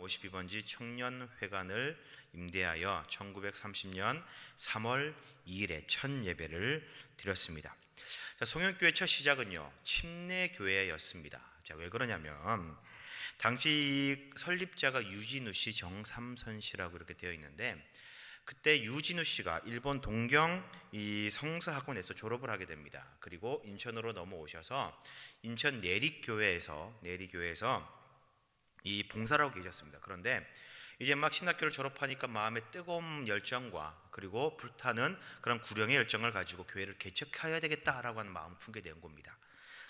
52번지 청년회관을 임대하여 1930년 3월 2일에 첫 예배를 드렸습니다. 자, 송영교회 첫 시작은요 침례교회였습니다. 자, 왜 그러냐면 당시 설립자가 유진우 씨, 정삼선 씨라고 이렇게 되어 있는데, 그때 유진우 씨가 일본 동경 이 성서학원에서 졸업을 하게 됩니다. 그리고 인천으로 넘어오셔서 인천 내리교회에서 이 봉사를 하고 계셨습니다. 그런데 이제 막 신학교를 졸업하니까 마음에 뜨거운 열정과 그리고 불타는 그런 구령의 열정을 가지고 교회를 개척해야 되겠다라고 하는 마음을 품게 된 겁니다.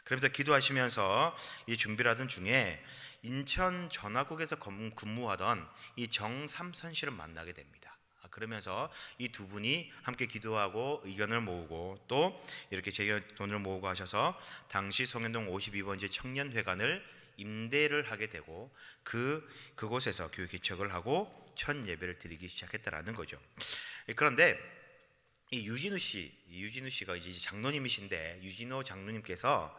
그러면서 기도하시면서 이 준비를 하던 중에 인천 전화국에서 근무하던 이 정삼선 씨를 만나게 됩니다. 그러면서 이 두 분이 함께 기도하고 의견을 모으고 또 이렇게 돈을 모으고 하셔서 당시 송현동 52번지 청년회관을 임대를 하게 되고 그곳에서 교회 개척을 하고 첫 예배를 드리기 시작했다라는 거죠. 그런데 이 유진우 씨가 이제 장로님이신데, 유진호 장로님께서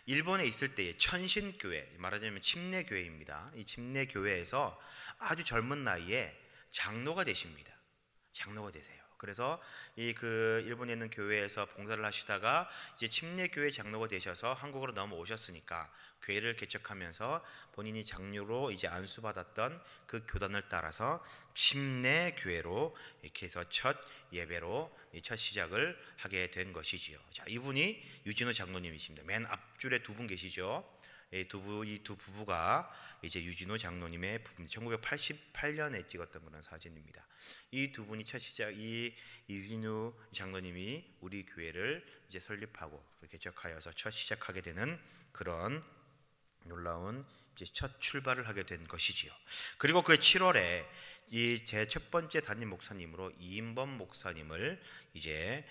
일본에 있을 때의 천신교회, 말하자면 침례교회입니다. 이 침례교회에서 아주 젊은 나이에 장로가 되십니다. 장로가 되세요. 그래서 일본에 있는 교회에서 봉사를 하시다가 이제 침례교회 장로가 되셔서 한국으로 넘어오셨으니까 교회를 개척하면서 본인이 장로로 이제 안수받았던 그 교단을 따라서 침례교회로 이렇게 해서 첫 예배로 첫 시작을 하게 된 것이지요. 자, 이분이 유진호 장로님이십니다. 맨 앞줄에 두 분 계시죠. 이 두 부부가 이제 유진호 장로님의 부부입니다. 1988년에 찍었던 그런 사진입니다. 이 두 분이 첫 시작, 이 유진호 장로님이 우리 교회를 이제 설립하고 개척하여서 첫 시작하게 되는 그런 놀라운 이제 첫 출발을 하게 된 것이지요. 그리고 그 7월에 이 제 첫 번째 담임 목사님으로 이인범 목사님을 이제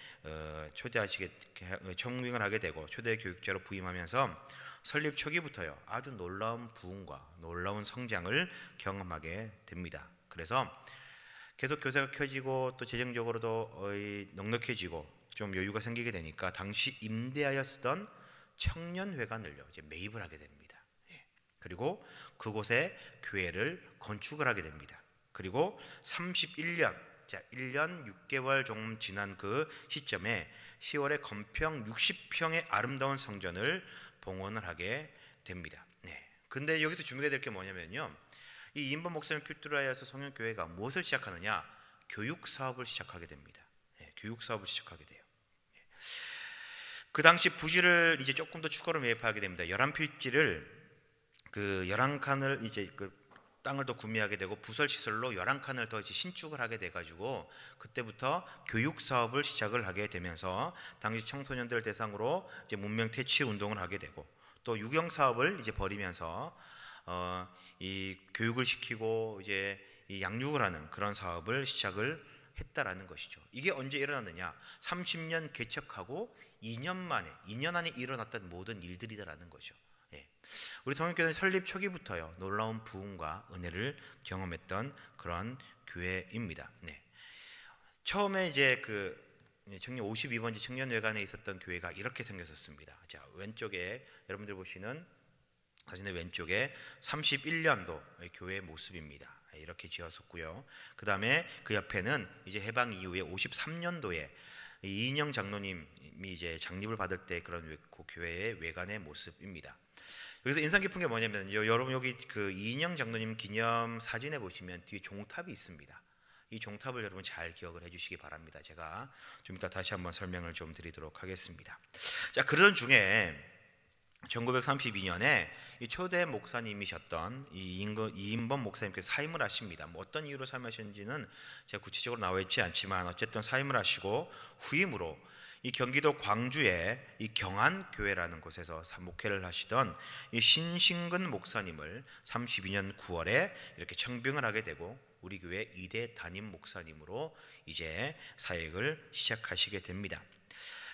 청빙을 하게 되고 초대 교육자로 부임하면서 설립 초기부터요 아주 놀라운 부흥과 놀라운 성장을 경험하게 됩니다. 그래서 계속 교사가 켜지고 또 재정적으로도 넉넉해지고 좀 여유가 생기게 되니까 당시 임대하여 쓰던 청년회관을요 이제 매입을 하게 됩니다. 그리고 그곳에 교회를 건축을 하게 됩니다. 그리고 31년, 자 1년 6개월 좀 지난 그 시점에 10월에 건평 60평의 아름다운 성전을 봉헌을 하게 됩니다. 근데 여기서 주목해야 될 게 뭐냐면요, 이 이인범 목사님 필두로 하여서 성현교회가 무엇을 시작하느냐, 교육 사업을 시작하게 됩니다. 교육 사업을 시작하게 돼요. 그 당시 부지를 이제 조금 더 추가로 매입하게 됩니다. 11필지를 11칸을 이제 땅을 더 구매하게 되고 부설 시설로 11칸을 더 이제 신축을 하게 돼 가지고 그때부터 교육 사업을 시작을 하게 되면서 당시 청소년들 대상으로 이제 문명 퇴치 운동을 하게 되고 또 유경 사업을 이제 벌이면서 이 교육을 시키고 이제 이 양육을 하는 그런 사업을 시작을 했다라는 것이죠. 이게 언제 일어났느냐? 30년 개척하고 2년 안에 일어났던 모든 일들이다라는 거죠. 우리 성현교회는 설립 초기부터요 놀라운 부흥과 은혜를 경험했던 그런 교회입니다. 처음에 이제 청년 52번지 청년회관에 있었던 교회가 이렇게 생겼었습니다. 자, 왼쪽에 여러분들 보시는 사진의 왼쪽에 31년도 교회의 모습입니다. 이렇게 지었었고요. 그 다음에 그 옆에는 이제 해방 이후에 53년도에 이인영 장로님이 이제 장립을 받을 때 그런 교회의 외관의 모습입니다. 여기서 인상 깊은 게 뭐냐면 여러분 여기 그 이인영 장로님 기념 사진에 보시면 뒤에 종탑이 있습니다. 이 종탑을 여러분 잘 기억을 해주시기 바랍니다. 제가 좀 이따 다시 한번 설명을 좀 드리도록 하겠습니다. 자, 그러던 중에 1932년에 이 초대 목사님이셨던 이인범 목사님께서 사임을 하십니다. 뭐 어떤 이유로 사임하셨는지는 제가 구체적으로 나와 있지 않지만 어쨌든 사임을 하시고 후임으로 이 경기도 광주의 이 경안교회라는 곳에서 목회를 하시던 이 신신근 목사님을 32년 9월에 이렇게 청빙을 하게 되고 우리 교회 2대 담임 목사님으로 이제 사역을 시작하시게 됩니다.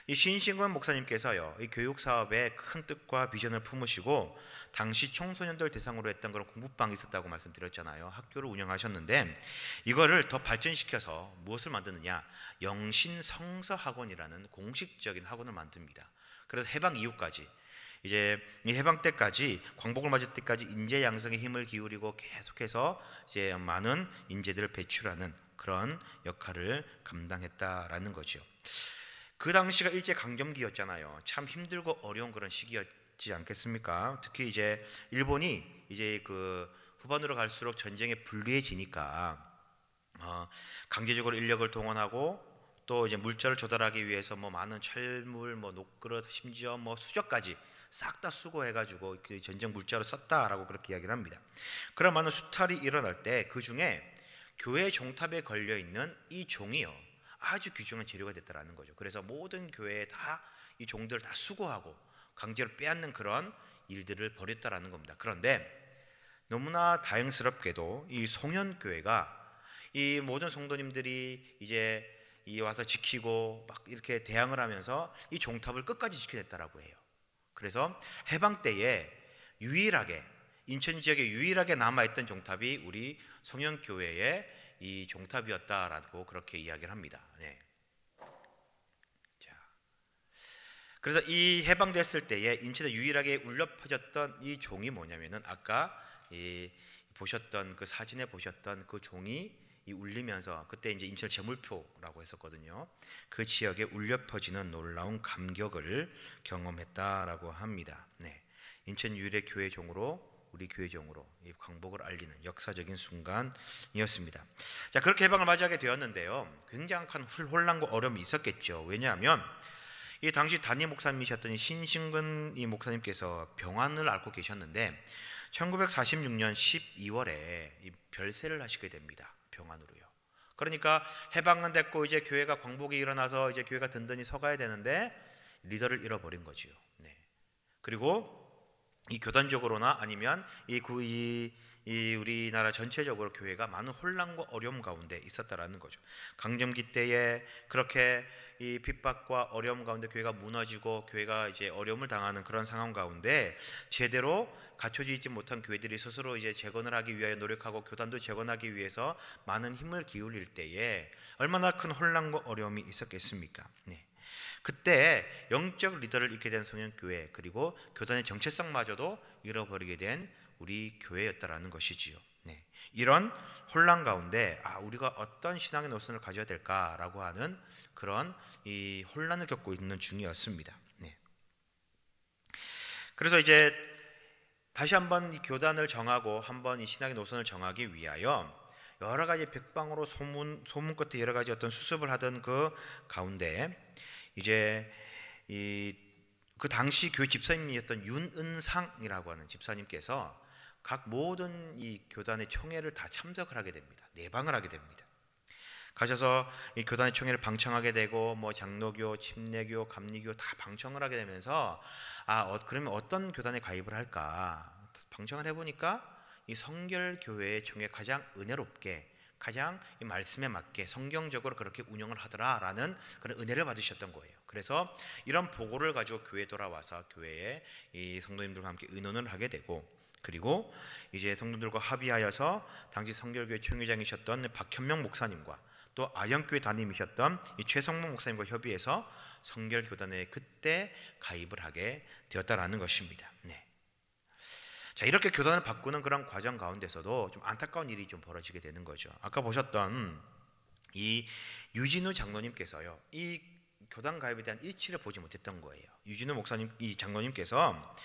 이 신신근 목사님께서요 이 교육 사업에 큰 뜻과 비전을 품으시고 당시 청소년들 대상으로 했던 그런 공부방이 있었다고 말씀드렸잖아요. 학교를 운영하셨는데 이거를 더 발전시켜서 무엇을 만드느냐, 영신성서학원이라는 공식적인 학원을 만듭니다. 그래서 해방 이후까지 이제 이 해방 때까지, 광복을 맞을 때까지 인재 양성에 힘을 기울이고 계속해서 이제 많은 인재들을 배출하는 그런 역할을 감당했다라는 거죠. 그 당시가 일제 강점기였잖아요. 참 힘들고 어려운 그런 시기였지 않겠습니까? 특히 이제 일본이 이제 그 후반으로 갈수록 전쟁에 불리해지니까 강제적으로 인력을 동원하고 또 이제 물자를 조달하기 위해서 뭐 많은 철물, 뭐 녹그릇, 심지어 뭐 수저까지 싹 다 수거해가지고 그 전쟁 물자로 썼다라고 그렇게 이야기를 합니다. 그런 많은 수탈이 일어날 때 그 중에 교회 종탑에 걸려 있는 이 종이요, 아주 귀중한 재료가 됐다라는 거죠. 그래서 모든 교회에 다 이 종들을 다 수거하고 강제로 빼앗는 그런 일들을 벌였다라는 겁니다. 그런데 너무나 다행스럽게도 이 송현교회가 이 모든 성도님들이 이제 이 와서 지키고 막 이렇게 대항을 하면서 이 종탑을 끝까지 지켜냈다라고 해요. 그래서 해방 때에 유일하게, 인천 지역에 유일하게 남아있던 종탑이 우리 송현교회의 이 종탑이었다라고 그렇게 이야기를 합니다. 네. 자, 그래서 이 해방됐을 때에 인천에 유일하게 울려 퍼졌던 이 종이 뭐냐면은 아까 보셨던 그 사진에 보셨던 그 종이 울리면서, 그때 이제 인천 제물표라고 했었거든요. 그 지역에 울려 퍼지는 놀라운 감격을 경험했다라고 합니다. 네. 인천 유일의 교회 종으로, 우리 교회 종으로 이 광복을 알리는 역사적인 순간이었습니다. 자, 그렇게 해방을 맞이하게 되었는데요. 굉장한 혼란과 어려움이 있었겠죠. 왜냐하면 이 당시 담임 목사님이셨던 신신근 이 목사님께서 병환을 앓고 계셨는데 1946년 12월에 이 별세를 하시게 됩니다. 병환으로요. 그러니까 해방은 됐고 이제 교회가 광복이 일어나서 이제 교회가 든든히 서가야 되는데 리더를 잃어버린 거지요. 네. 그리고 이 교단적으로나 아니면 이 우리나라 전체적으로 교회가 많은 혼란과 어려움 가운데 있었다라는 거죠. 강점기 때에 그렇게 이 핍박과 어려움 가운데 교회가 무너지고 교회가 이제 어려움을 당하는 그런 상황 가운데 제대로 갖춰져 있지 못한 교회들이 스스로 이제 재건을 하기 위하여 노력하고 교단도 재건하기 위해서 많은 힘을 기울일 때에 얼마나 큰 혼란과 어려움이 있었겠습니까? 네. 그때 영적 리더를 잃게 된 송현교회, 그리고 교단의 정체성마저도 잃어버리게 된 우리 교회였다라는 것이지요. 네. 이런 혼란 가운데 우리가 어떤 신앙의 노선을 가져야 될까라고 하는 그런 이 혼란을 겪고 있는 중이었습니다. 네. 그래서 이제 다시 한번 이 교단을 정하고 한번 이 신앙의 노선을 정하기 위하여 여러 가지 백방으로 소문 끝에 여러 가지 어떤 수습을 하던 그 가운데 이제 그 당시 교회 집사님이었던 윤은상이라고 하는 집사님께서 각 모든 이 교단의 총회를 다 참석을 하게 됩니다. 내방을 하게 됩니다. 가셔서 이 교단의 총회를 방청하게 되고 뭐 장로교, 침례교, 감리교 다 방청을 하게 되면서 그러면 어떤 교단에 가입을 할까 방청을 해보니까 이 성결교회의 총회 가장 은혜롭게, 가장 이 말씀에 맞게 성경적으로 그렇게 운영을 하더라라는 그런 은혜를 받으셨던 거예요. 그래서 이런 보고를 가지고 교회에 돌아와서 교회에 이 성도님들과 함께 의논을 하게 되고, 그리고 이제 성도들과 합의하여서 당시 성결교회 총회장이셨던 박현명 목사님과 또 아영교회 담임이셨던 이 최성모 목사님과 협의해서 성결교단에 그때 가입을 하게 되었다라는 것입니다. 네. 자, 이렇게 교단을 바꾸는 그런 과정 가운데서도 좀 안타까운 일이 좀 벌어지게 되는 거죠. 아까 보셨던 이 유진우 장로님께서요, 이 교단 가입에 대한 일치를 보지 못했던 거예요. 유진우 목사님, 이 장로님께서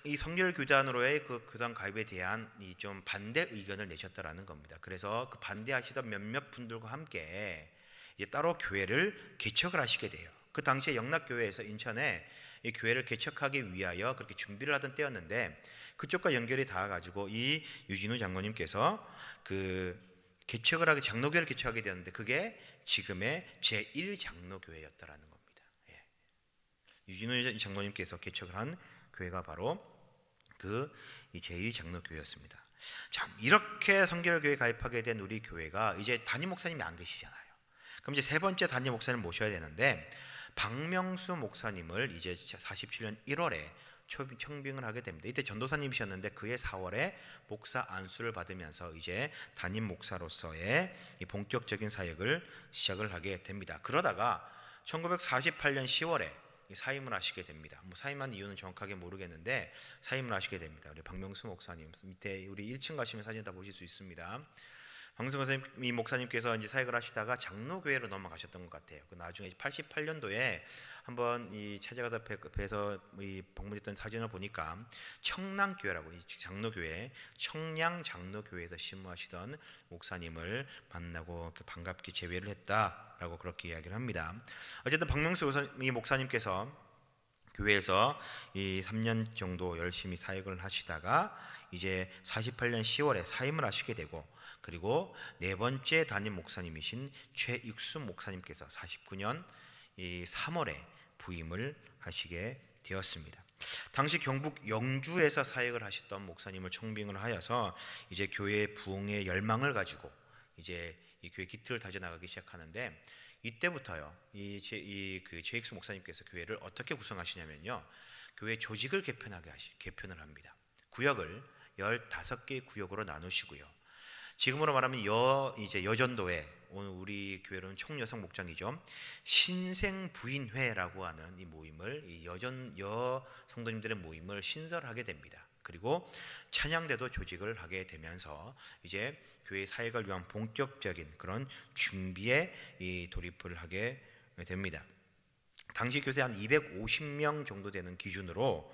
이 성결교단으로의 그 교단 가입에 대한 이 좀 반대 의견을 내셨다라는 겁니다. 그래서 그 반대하시던 몇몇 분들과 함께 이제 따로 교회를 개척을 하시게 돼요. 그 당시에 영락교회에서 인천에 이 교회를 개척하기 위하여 그렇게 준비를 하던 때였는데 그쪽과 연결이 닿아가지고 이 유진우 장로님께서 그 개척을 하게, 장로교회를 개척하게 되었는데 그게 지금의 제1장로교회였다라는 겁니다. 예. 유진우 장로님께서 개척을 한 교회가 바로 그 제1장로교회였습니다. 참, 이렇게 성결교회에 가입하게 된 우리 교회가 이제 담임 목사님이 안 계시잖아요. 그럼 이제 세 번째 담임 목사님을 모셔야 되는데 박명수 목사님을 이제 47년 1월에 청빙을 하게 됩니다. 이때 전도사님이셨는데 그해 4월에 목사 안수를 받으면서 이제 담임 목사로서의 이 본격적인 사역을 시작을 하게 됩니다. 그러다가 1948년 10월에 사임을 하시게 됩니다. 뭐 사임한 이유는 정확하게 모르겠는데 사임을 하시게 됩니다. 우리 박명수 목사님 밑에 우리 1층 가시면 사진 다 보실 수 있습니다. 박명수 목사님께서 이제 사역을 하시다가 장로교회로 넘어가셨던 것 같아요. 그 나중에 88년도에 한번 이 찾아가서 뵈서 이 방문했던 사진을 보니까 청량교회라고 이 장로교회 청량 장로교회에서 심무하시던 목사님을 만나고 반갑게 제외를 했다라고 그렇게 이야기를 합니다. 어쨌든 박명수 목사님께서 교회에서 이 3년 정도 열심히 사역을 하시다가 이제 48년 10월에 사임을 하시게 되고, 그리고 네 번째 담임 목사님이신 최익수 목사님께서 49년 3월에 부임을 하시게 되었습니다. 당시 경북 영주에서 사역을 하셨던 목사님을 총빙을 하여서 이제 교회 부흥의 열망을 가지고 이제 이 교회 기틀을 다져 나가기 시작하는데, 이때부터요 그 최익수 목사님께서 교회를 어떻게 구성하시냐면요, 교회 조직을 개편을 합니다. 구역을 15개의 구역으로 나누시고요. 지금으로 말하면 이제 여전도에 오늘 우리 교회로는 총여성 목장이죠. 신생부인회라고 하는 이 모임을 이 여 성도님들의 모임을 신설하게 됩니다. 그리고 찬양대도 조직을 하게 되면서 이제 교회 사역을 위한 본격적인 그런 준비에 이 돌입을 하게 됩니다. 당시 교세 한 250명 정도 되는 기준으로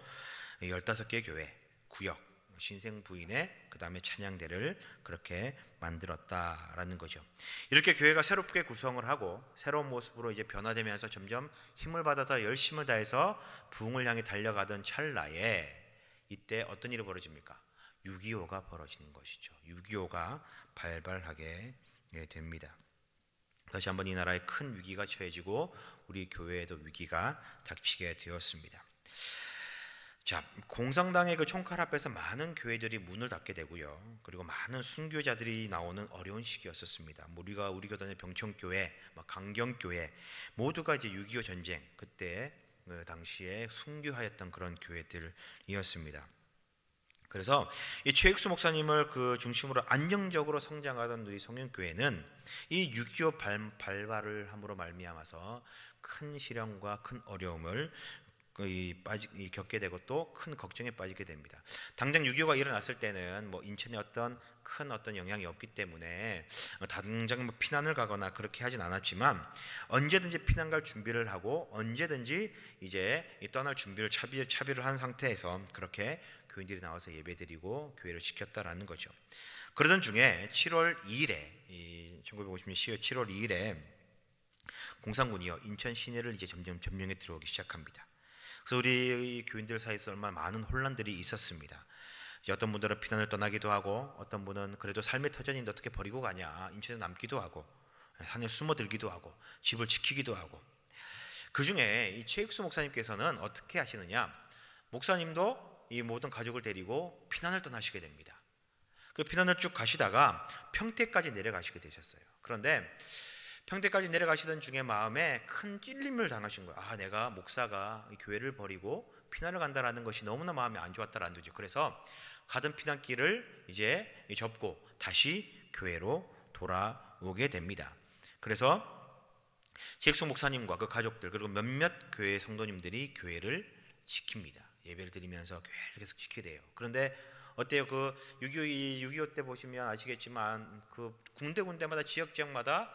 15개 교회 구역 신생부인회 그 다음에 찬양대를 그렇게 만들었다라는 거죠. 이렇게 교회가 새롭게 구성을 하고 새로운 모습으로 이제 변화되면서 점점 힘을 받아서 열심을 다해서 부흥을 향해 달려가던 찰나에 이때 어떤 일이 벌어집니까? 6.25가 벌어지는 것이죠. 6.25가 발발하게 됩니다. 다시 한번 이 나라에 큰 위기가 처해지고 우리 교회에도 위기가 닥치게 되었습니다. 자, 공산당의 그 총칼 앞에서 많은 교회들이 문을 닫게 되고요. 그리고 많은 순교자들이 나오는 어려운 시기였었습니다. 우리 교단의 병천교회, 강경교회 모두가 이제 6.25 전쟁 그때 그 당시에 순교하였던 그런 교회들이었습니다. 그래서 이 최익수 목사님을 그 중심으로 안정적으로 성장하던 우리 성령교회는 이 6.25 발발을 함으로 말미암아서 큰 시련과 큰 어려움을 겪게 되고 또 큰 걱정에 빠지게 됩니다. 당장 6.25가 일어났을 때는 뭐 인천에 큰 영향이 없기 때문에 당장 피난을 가거나 그렇게 하진 않았지만 언제든지 피난 갈 준비를 하고 언제든지 이제 떠날 준비를 차비를 한 상태에서 그렇게 교인들이 나와서 예배드리고 교회를 지켰다라는 거죠. 그러던 중에 7월 2일에 1950년 7월 2일에 공산군이요 인천 시내를 이제 점점 점령해 들어오기 시작합니다. 그래서 우리 교인들 사이에서 얼마나 많은 혼란들이 있었습니다. 이제 어떤 분들은 피난을 떠나기도 하고 어떤 분은 그래도 삶의 터전인데 어떻게 버리고 가냐 인천에 남기도 하고 산에 숨어들기도 하고 집을 지키기도 하고, 그 중에 이 최익수 목사님께서는 어떻게 하시느냐, 목사님도 이 모든 가족을 데리고 피난을 떠나시게 됩니다. 그 피난을 쭉 가시다가 평택까지 내려가시게 되셨어요. 그런데 평택까지 내려가시던 중에 마음에 큰 찔림을 당하신 거예요. 아, 내가 목사가 교회를 버리고 피난을 간다라는 것이 너무나 마음이 안 좋았다라는 거죠. 그래서 가던 피난길을 이제 접고 다시 교회로 돌아오게 됩니다. 그래서 최익수 목사님과 그 가족들 그리고 몇몇 교회 성도님들이 교회를 지킵니다. 예배를 드리면서 교회를 계속 지키게 돼요. 그런데 어때요? 그 6.25 때 보시면 아시겠지만 그 군데군데마다 지역마다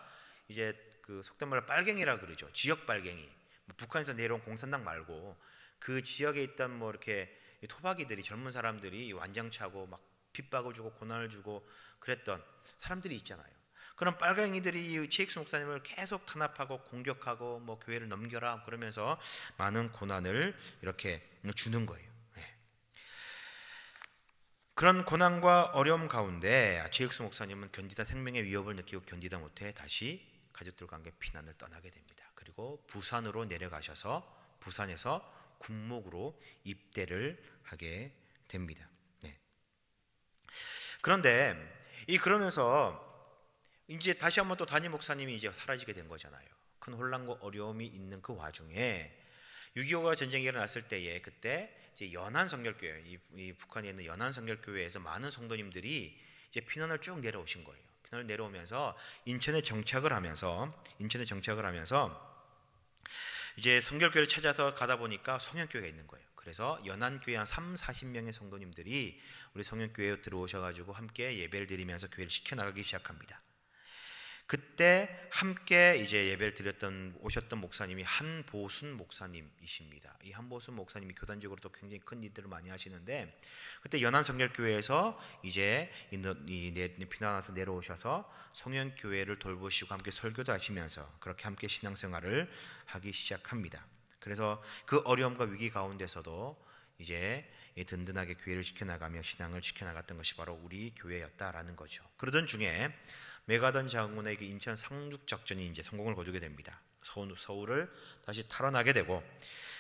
이제 그 속된 말로 빨갱이라 그러죠. 지역 빨갱이. 북한에서 내려온 공산당 말고 그 지역에 있던 뭐 이렇게 토박이들이 젊은 사람들이 완장차고 막 핍박을 주고 고난을 주고 그랬던 사람들이 있잖아요. 그런 빨갱이들이 최익수 목사님을 계속 탄압하고 공격하고 뭐 교회를 넘겨라 그러면서 많은 고난을 이렇게 주는 거예요. 그런 고난과 어려움 가운데 최익수 목사님은 견디다 생명의 위협을 느끼고 견디다 못해 다시 가족들과 함께 피난을 떠나게 됩니다. 그리고 부산으로 내려가셔서 부산에서 군목으로 입대를 하게 됩니다. 그런데 그러면서 이제 다시 한번 또 담임 목사님이 이제 사라지게 된 거잖아요. 큰 혼란과 어려움이 있는 그 와중에 6.25가 전쟁이 일어났을 때에 그때 이제 연안성결교회 이 북한에 있는 연안성결교회에서 많은 성도님들이 이제 피난을 쭉 내려오신 거예요. 피난을 내려오면서 인천에 정착을 하면서 이제 성결교회를 찾아서 가다 보니까 송년교회가 있는 거예요. 그래서 연안교회 한 40명의 성도님들이 우리 송년교회에 들어오셔가지고 함께 예배를 드리면서 교회를 시켜나가기 시작합니다. 그때 함께 이제 예배를 오셨던 목사님이 한보순 목사님이십니다. 이 한보순 목사님이 교단적으로 또 굉장히 큰 일들을 많이 하시는데, 그때 연안성결교회에서 이제 피난와서 내려오셔서 성현교회를 돌보시고 함께 설교도 하시면서 그렇게 함께 신앙생활을 하기 시작합니다. 그래서 그 어려움과 위기 가운데서도 이제 든든하게 교회를 지켜나가며 신앙을 지켜나갔던 것이 바로 우리 교회였다라는 거죠. 그러던 중에 메가던 장군의 그 인천 상륙 작전이 이제 성공을 거두게 됩니다. 서울을 다시 탈환하게 되고,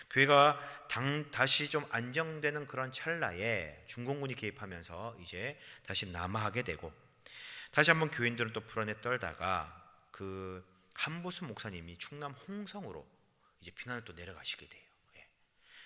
교회가 다시 좀 안정되는 그런 찰나에 중공군이 개입하면서 이제 다시 남하하게 되고, 다시 한번 교인들은 또 불안에 떨다가 그 한보순 목사님이 충남 홍성으로 이제 피난을 또 내려가시게 돼요.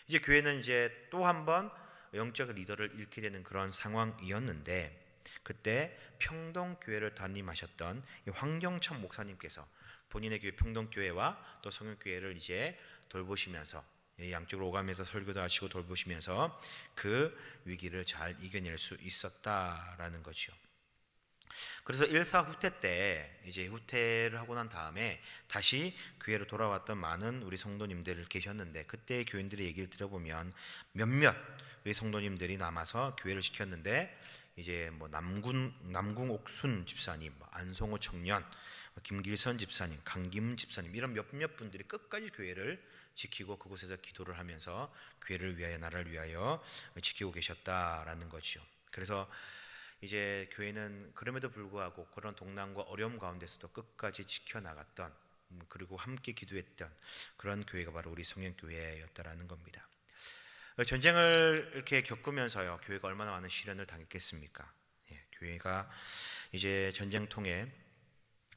이제 교회는 이제 또 한번 영적 리더를 잃게 되는 그런 상황이었는데, 그때 평동교회를 담임하셨던 황경천 목사님께서 본인의 교회 평동교회와 또 성현교회를 이제 돌보시면서 양쪽으로 오가면서 설교도 하시고 돌보시면서 그 위기를 잘 이겨낼 수 있었다라는 거죠. 그래서 일사 후퇴 때 이제 후퇴를 하고 난 다음에 다시 교회로 돌아왔던 많은 우리 성도님들 계셨는데, 그때 교인들의 얘기를 들어보면 몇몇 우리 성도님들이 남아서 교회를 시켰는데, 이제 뭐 남궁옥순 집사님, 안성호 청년, 김길선 집사님, 강김 집사님, 이런 몇몇 분들이 끝까지 교회를 지키고 그곳에서 기도를 하면서 교회를 위하여, 나라를 위하여 지키고 계셨다라는 거죠. 그래서 이제 교회는 그럼에도 불구하고 그런 동난과 어려움 가운데서도 끝까지 지켜나갔던, 그리고 함께 기도했던 그런 교회가 바로 우리 성현교회였다라는 겁니다. 전쟁을 이렇게 겪으면서요, 교회가 얼마나 많은 시련을 당했겠습니까? 교회가 이제 전쟁통에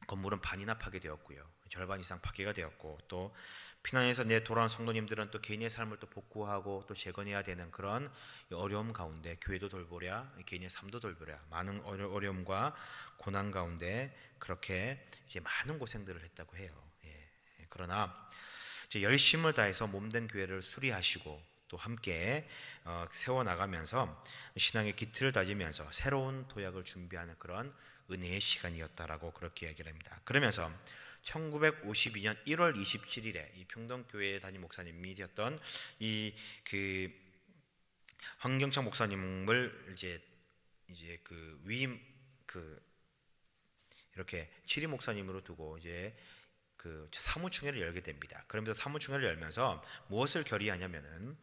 건물은 반이나 파괴되었고요, 절반 이상 파괴가 되었고, 또 피난에서 돌아온 성도님들은 또 개인의 삶을 또 복구하고 또 재건해야 되는 그런 어려움 가운데 교회도 돌보랴, 개인의 삶도 돌보랴, 많은 어려움과 고난 가운데 그렇게 이제 많은 고생들을 했다고 해요. 그러나 이제 열심을 다해서 몸된 교회를 수리하시고 또 함께 세워나가면서 신앙의 기틀을 다지면서 새로운 도약을 준비하는 그런 은혜의 시간이었다라고 그렇게 얘기를 합니다. 그러면서 1952년 1월 27일에 이 평동교회 담임 목사님이 되었던 그 황경창 목사님을 이제 그 위임 이렇게 치리 목사님으로 두고 이제 그 사무총회를 열게 됩니다. 그러면서 사무총회를 열면서 무엇을 결의하냐면은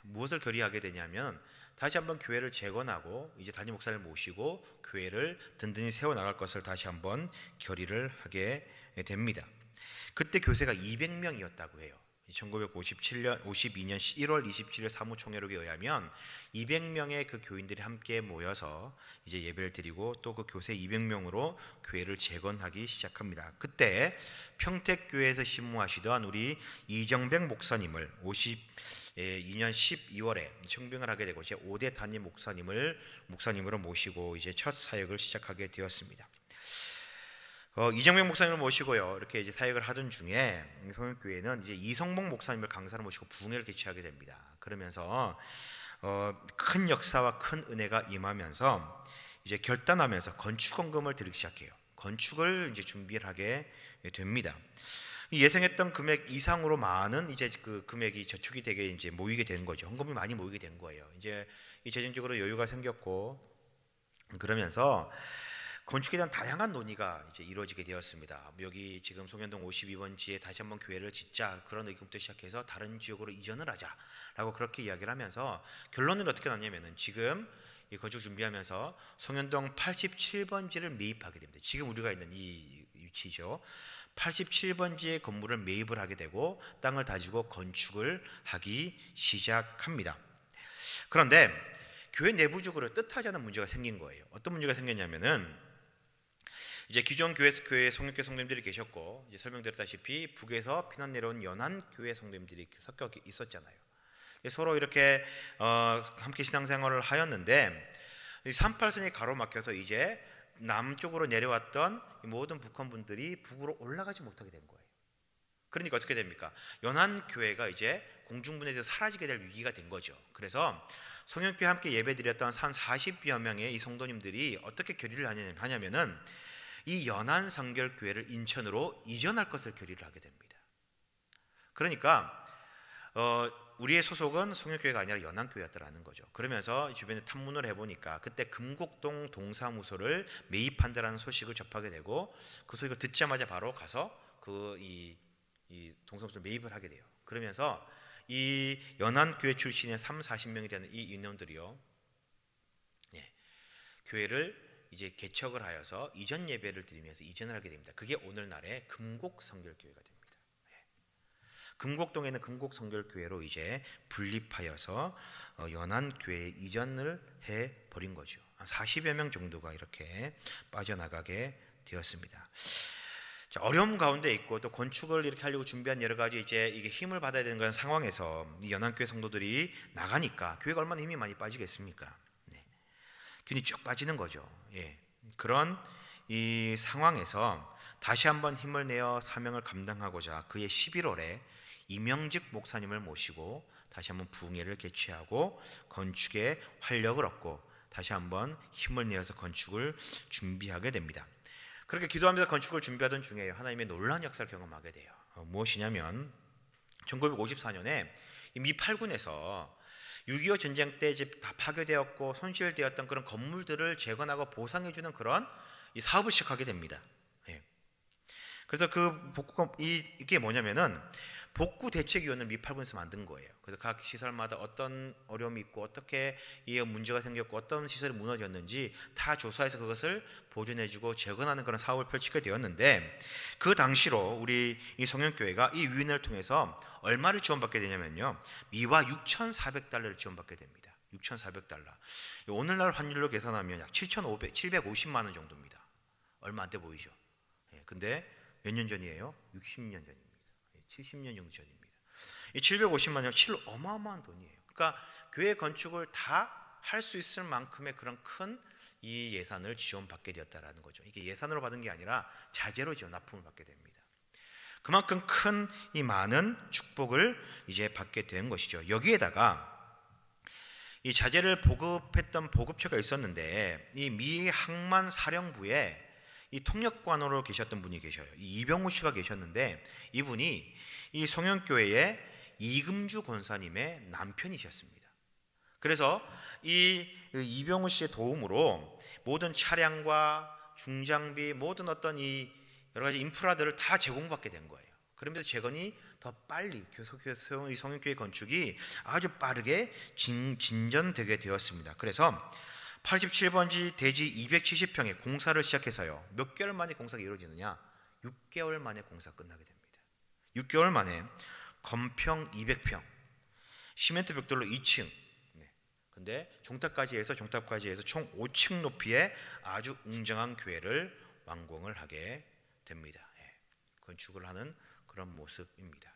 무엇을 결의하게 되냐면, 다시 한번 교회를 재건하고 이제 담임 목사를 모시고 교회를 든든히 세워나갈 것을 다시 한번 결의를 하게 됩니다. 그때 교세가 200명이었다고 해요. 1952년 1월 27일 사무총회록에 의하면 200명의 그 교인들이 함께 모여서 이제 예배를 드리고 또 그 교세 200명으로 교회를 재건하기 시작합니다. 그때 평택교회에서 신무하시던 우리 이정백 목사님을 52년 12월에 청빙을 하게 되고 이제 5대 담임 목사님으로 모시고 이제 첫 사역을 시작하게 되었습니다. 이정명 목사님을 모시고요, 이렇게 이제 사역을 하던 중에 성현교회는 이제 이성봉 목사님을 강사로 모시고 부흥회를 개최하게 됩니다. 그러면서 큰 역사와 큰 은혜가 임하면서 이제 결단하면서 건축헌금을 드리기 시작해요. 건축을 이제 준비를 하게 됩니다. 예상했던 금액 이상으로 많은 이제 그 금액이 저축이 되게 이제 모이게 된 거죠. 헌금이 많이 모이게 된 거예요. 이제 이 재정적으로 여유가 생겼고, 그러면서 건축에 대한 다양한 논의가 이제 이루어지게 되었습니다. 여기 지금 송현동 52번지에 다시 한번 교회를 짓자, 그런 의견부터 시작해서 다른 지역으로 이전을 하자라고 그렇게 이야기를 하면서 결론은 어떻게 났냐면은, 지금 이 건축 준비하면서 송현동 87번지를 매입하게 됩니다. 지금 우리가 있는 이 위치죠. 87번지의 건물을 매입을 하게 되고 땅을 다지고 건축을 하기 시작합니다. 그런데 교회 내부적으로 뜻하지 않은 문제가 생긴 거예요. 어떤 문제가 생겼냐면은, 이제 기존 교회 성육교 성도님들이 계셨고, 이제 설명드렸다시피 북에서 피난 내려온 연안교회 성도님들이 섞여 있었잖아요. 서로 이렇게 함께 신앙생활을 하였는데, 38선이 가로막혀서 이제 남쪽으로 내려왔던 모든 북한 분들이 북으로 올라가지 못하게 된 거예요. 그러니까 어떻게 됩니까? 연안교회가 이제 공중분해에서 사라지게 될 위기가 된 거죠. 그래서 성령교회 함께 예배드렸던 한 40여 명의 이 성도님들이 어떻게 결의를 하냐면은 이 연안성결교회를 인천으로 이전할 것을 결의를 하게 됩니다. 그러니까 우리의 소속은 성령교회가 아니라 연안교회였다라는 거죠. 그러면서 주변에 탐문을 해보니까 그때 금곡동 동사무소를 매입한다라는 소식을 접하게 되고 그 소식을 듣자마자 바로 가서 이 동사무소 매입을 하게 돼요. 그러면서 이 연안교회 출신의 40명이 되는 이 인원들이요, 교회를 이제 개척을 하여서 이전 예배를 드리면서 이전을 하게 됩니다. 그게 오늘날의 금곡성결교회가 됩니다. 금곡동에는 금곡성결교회로 이제 분립하여서 연안교회 이전을 해 버린 거죠. 한 40여 명 정도가 이렇게 빠져나가게 되었습니다. 자, 어려움 가운데 있고 또 건축을 이렇게 하려고 준비한 여러 가지 이제 이게 힘을 받아야 되는 그런 상황에서 이 연안교회 성도들이 나가니까 교회가 얼마나 힘이 많이 빠지겠습니까? 균이 쭉 빠지는 거죠. 그런 이 상황에서 다시 한번 힘을 내어 사명을 감당하고자 그해 11월에 이명직 목사님을 모시고 다시 한번 부흥회를 개최하고 건축에 활력을 얻고 다시 한번 힘을 내어서 건축을 준비하게 됩니다. 그렇게 기도하면서 건축을 준비하던 중에 하나님의 놀라운 역사를 경험하게 돼요. 무엇이냐면 1954년에 이 미 8군에서 6.25 전쟁 때 이제 다 파괴되었고 손실되었던 그런 건물들을 재건하고 보상해주는 그런 이 사업을 시작하게 됩니다. 그래서 이게 뭐냐면은 복구 대책위원회를 미 8군에서 만든 거예요. 그래서 각 시설마다 어떤 어려움이 있고 어떻게 이 문제가 생겼고 어떤 시설이 무너졌는지 다 조사해서 그것을 보존해주고 재건하는 그런 사업을 펼치게 되었는데 그 당시로 우리 이 성령교회가 이 위원회를 통해서 얼마를 지원받게 되냐면요, 미화 6,400달러를 지원받게 됩니다. 6,400달러. 오늘날 환율로 계산하면 약 750만 원 정도입니다. 얼마 안 돼 보이죠? 근데 몇 년 전이에요? 60년 전입니다. 70년 정도 전입니다. 이 750만 원, 어마어마한 돈이에요. 그러니까 교회 건축을 다 할 수 있을 만큼의 그런 큰 이 예산을 지원받게 되었다라는 거죠. 이게 예산으로 받은 게 아니라 자재로 지원 납품을 받게 됩니다. 그만큼 큰 이 많은 축복을 이제 받게 된 것이죠. 여기에다가 이 자재를 보급했던 보급처가 있었는데 이 미 항만 사령부에 이 통역관으로 계셨던 분이 계셔요. 이병우 씨가 계셨는데 이분이 이 성령교회의 이금주 권사님의 남편이셨습니다. 그래서 이 이병우 씨의 도움으로 모든 차량과 중장비, 모든 어떤 이 여러 가지 인프라들을 다 제공받게 된 거예요. 그러면서 재건이 더 빨리 이 성령교회 건축이 아주 빠르게 진전되게 되었습니다. 그래서 87번지 대지 270평에 공사를 시작해서요, 몇 개월 만에 공사가 이루어지느냐? 6개월 만에 공사가 끝나게 됩니다. 6개월 만에 건평 200평, 시멘트 벽돌로 2층, 근데 종탑까지 해서 총 5층 높이의 아주 웅장한 교회를 완공을 하게 됩니다. 건축을 하는 그런 모습입니다.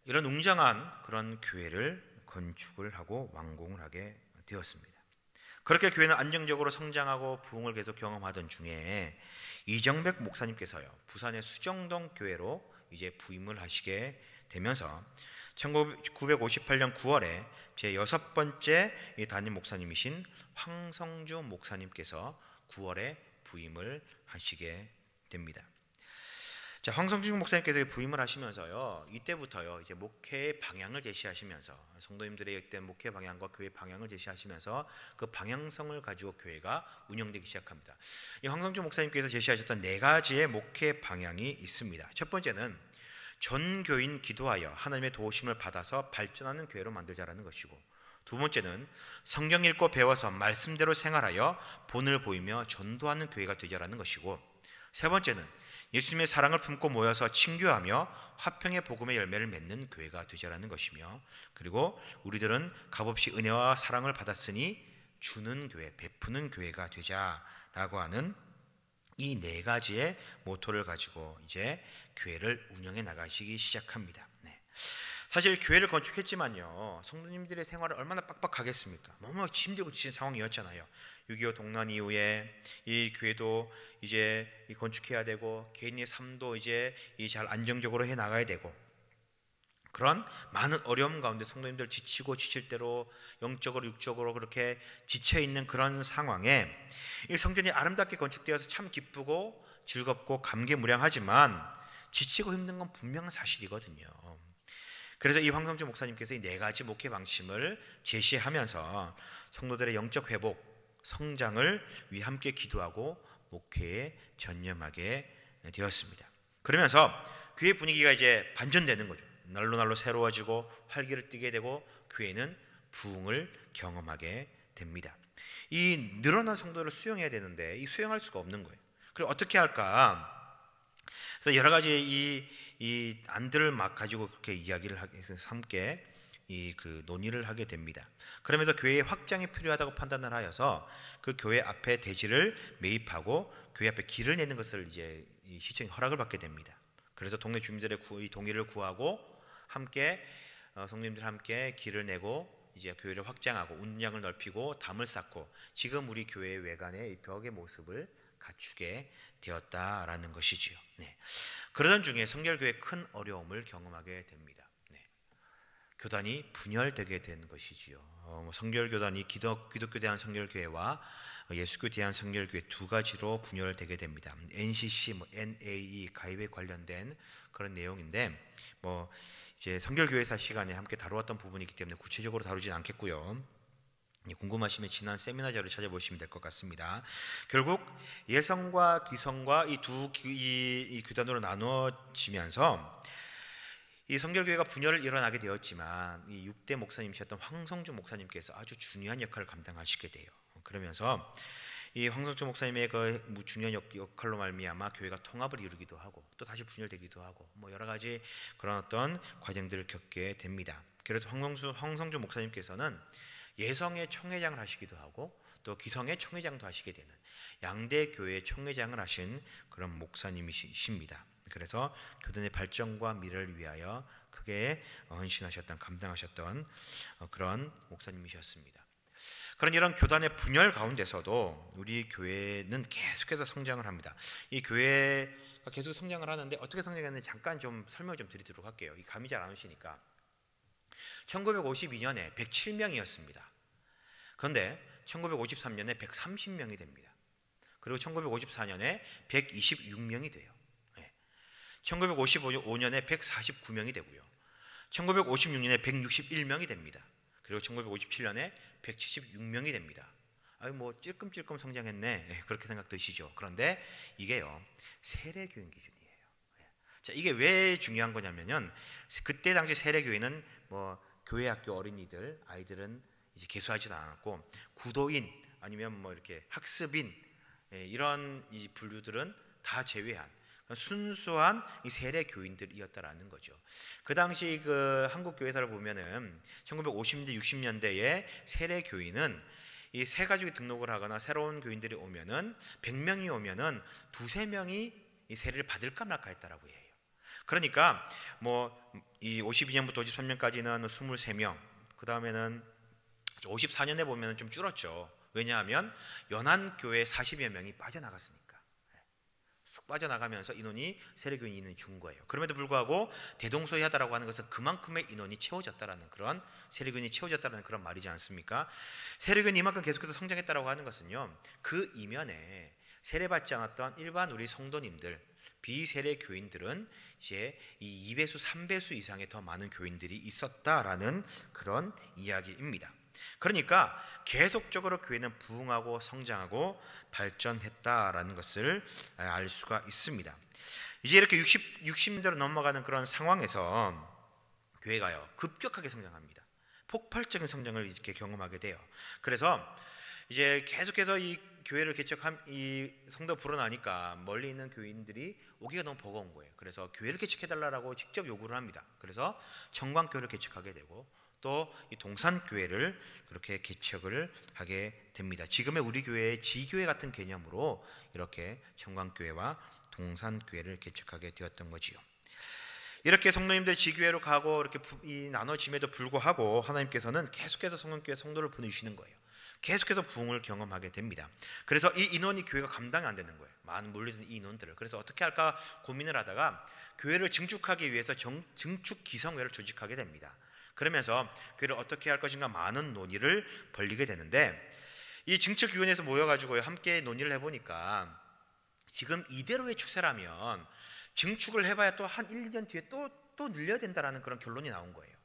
이런 웅장한 그런 교회를 건축을 하고 완공을 하게 되었습니다. 그렇게 교회는 안정적으로 성장하고 부흥을 계속 경험하던 중에 이정백 목사님께서요, 부산의 수정동 교회로 이제 부임을 하시게 되면서 1958년 9월에 제 6번째 담임 목사님이신 황성주 목사님께서 9월에 부임을 하시게 됩니다. 자, 황성주 목사님께서 부임을 하시면서요, 이때부터요 이제 목회의 방향을 제시하시면서 성도님들의 그때 목회 방향과 교회 방향을 제시하시면서 그 방향성을 가지고 교회가 운영되기 시작합니다. 이 황성주 목사님께서 제시하셨던 4가지의 목회 방향이 있습니다. 첫 번째는 전교인 기도하여 하나님의 도우심을 받아서 발전하는 교회로 만들자라는 것이고, 두 번째는 성경 읽고 배워서 말씀대로 생활하여 본을 보이며 전도하는 교회가 되자라는 것이고, 세 번째는 예수님의 사랑을 품고 모여서 친교하며 화평의 복음의 열매를 맺는 교회가 되자라는 것이며, 그리고 우리들은 값없이 은혜와 사랑을 받았으니 주는 교회, 베푸는 교회가 되자라고 하는 이 4가지의 모토를 가지고 이제 교회를 운영해 나가시기 시작합니다. 사실 교회를 건축했지만요, 성도님들의 생활을 얼마나 빡빡하겠습니까? 너무 힘들고 지친 상황이었잖아요. 6.25 동란 이후에 이 교회도 이제 건축해야 되고, 개인의 삶도 이제 잘 안정적으로 해 나가야 되고, 그런 많은 어려움 가운데 성도님들 지치고 지칠 대로 영적으로 육적으로 그렇게 지쳐 있는 그런 상황에 이 성전이 아름답게 건축되어서 참 기쁘고 즐겁고 감개무량하지만 지치고 힘든 건 분명한 사실이거든요. 그래서 이 황성주 목사님께서 이 네 가지 목회 방침을 제시하면서 성도들의 영적 회복, 성장을 위해 함께 기도하고 목회에 전념하게 되었습니다. 그러면서 교회 분위기가 이제 반전되는 거죠. 날로 새로워지고 활기를 띠게 되고 교회는 부흥을 경험하게 됩니다. 이 늘어난 성도를 수용해야 되는데 이 수용할 수가 없는 거예요. 그리고 어떻게 할까? 그래서 여러 가지 이 안들을 막 가지고 그렇게 이야기를 하게 함께 그 논의를 하게 됩니다. 그러면서 교회의 확장이 필요하다고 판단을 하여서 그 교회 앞에 대지를 매입하고 교회 앞에 길을 내는 것을 이제 이 시청이 허락을 받게 됩니다. 그래서 동네 주민들의 동의를 구하고 함께 성도님들 함께 길을 내고 이제 교회를 확장하고 운동장을 넓히고 담을 쌓고 지금 우리 교회의 외관의 벽의 모습을 갖추게 되었다라는 것이지요. 네. 그러던 중에 성결교회 큰 어려움을 경험하게 됩니다. 네. 교단이 분열되게 된 것이지요. 성결교단이 기독교 대한 성결교회와 예수교 대한 성결교회 두 가지로 분열되게 됩니다. NCC, NAE 가입에 관련된 그런 내용인데 이제 성결교회사 시간에 함께 다루었던 부분이기 때문에 구체적으로 다루진 않겠고요. 궁금하시면 지난 세미나 자료를 찾아보시면 될 것 같습니다. 결국 예성과 기성과 이 두 교단으로 나눠지면서 이 성결교회가 분열을 일어나게 되었지만 이 6대 목사님이셨던 황성주 목사님께서 아주 중요한 역할을 감당하시게 돼요. 그러면서 이 황성주 목사님의 그 중요한 역할로 말미암아 교회가 통합을 이루기도 하고 또 다시 분열되기도 하고 여러 가지 그런 어떤 과정들을 겪게 됩니다. 그래서 황성주 목사님께서는 예성의 총회장을 하시기도 하고 또 기성의 총회장도 하시게 되는 양대 교회의 총회장을 하신 그런 목사님이십니다. 그래서 교단의 발전과 미래를 위하여 크게 헌신하셨던 감당하셨던 그런 목사님이셨습니다. 그런 이런 교단의 분열 가운데서도 우리 교회는 계속해서 성장을 합니다. 이 교회가 계속 성장을 하는데 어떻게 성장했는지 잠깐 좀 설명을 좀 드리도록 할게요. 이 감이 잘 안 오시니까 1952년에 107명이었습니다. 그런데 1953년에 130명이 됩니다. 그리고 1954년에 126명이 돼요. 1955년에 149명이 되고요. 1956년에 161명이 됩니다. 그리고 1957년에 176명이 됩니다. 찔끔찔끔 성장했네. 그렇게 생각 드시죠. 그런데 이게요, 세례교인 기준이에요. 자, 이게 왜 중요한 거냐면요, 그때 당시 세례교인은 교회 학교 어린이들, 아이들은 이제 개수하지도 않았고 구도인 아니면 이렇게 학습인 이런 이 분류들은 다 제외한 순수한 이 세례 교인들이었다라는 거죠. 그 당시 그 한국 교회사를 보면은 1950년대 60년대에 세례 교인은 이 새 가족이 등록을 하거나 새로운 교인들이 오면은 100명이 오면은 두세 명이 이 세례를 받을까 말까 했다라고 해요. 그러니까 이 52년부터 53년까지는 23명, 그 다음에는 54년에 보면 좀 줄었죠. 왜냐하면 연안교회 40여 명이 빠져나갔으니까. 쑥 빠져나가면서 인원이 세례교인 인원이 준 거예요. 그럼에도 불구하고 대동소이하다라고 하는 것은 그만큼의 인원이 채워졌다라는 그런 세례교인이 채워졌다라는 그런 말이지 않습니까? 세례교인이 이만큼 계속해서 성장했다라고 하는 것은요, 그 이면에 세례받지 않았던 일반 우리 성도님들, 비세례 교인들은 이제 이 2배수, 3배수 이상의 더 많은 교인들이 있었다라는 그런 이야기입니다. 그러니까 계속적으로 교회는 부흥하고 성장하고 발전했다라는 것을 알 수가 있습니다. 이제 이렇게 60년대로 넘어가는 그런 상황에서 교회가요 급격하게 성장합니다. 폭발적인 성장을 이렇게 경험하게 돼요. 그래서 이제 계속해서 이 교회를 이 성도 불어나니까 멀리 있는 교인들이 오기가 너무 버거운 거예요. 그래서 교회를 개척해달라고 직접 요구를 합니다. 그래서 청광교회를 개척하게 되고 또 이 동산교회를 그렇게 개척을 하게 됩니다. 지금의 우리 교회의 지교회 같은 개념으로 이렇게 청광교회와 동산교회를 개척하게 되었던 거지요. 이렇게 성도님들 지교회로 가고 이렇게 나눠짐에도 불구하고 하나님께서는 계속해서 성령교회 성도를 보내주시는 거예요. 계속해서 부흥을 경험하게 됩니다. 그래서 이 인원이 교회가 감당이 안 되는 거예요. 많은 몰려든 이 인원들을. 그래서 어떻게 할까 고민을 하다가 교회를 증축하기 위해서 증축 기성회를 조직하게 됩니다. 그러면서 교회를 어떻게 할 것인가 많은 논의를 벌이게 되는데, 이 증축위원회에서 모여가지고 함께 논의를 해보니까 지금 이대로의 추세라면 증축을 해봐야 또 한 1, 2년 뒤에 또 늘려야 된다라는 그런 결론이 나온 거예요.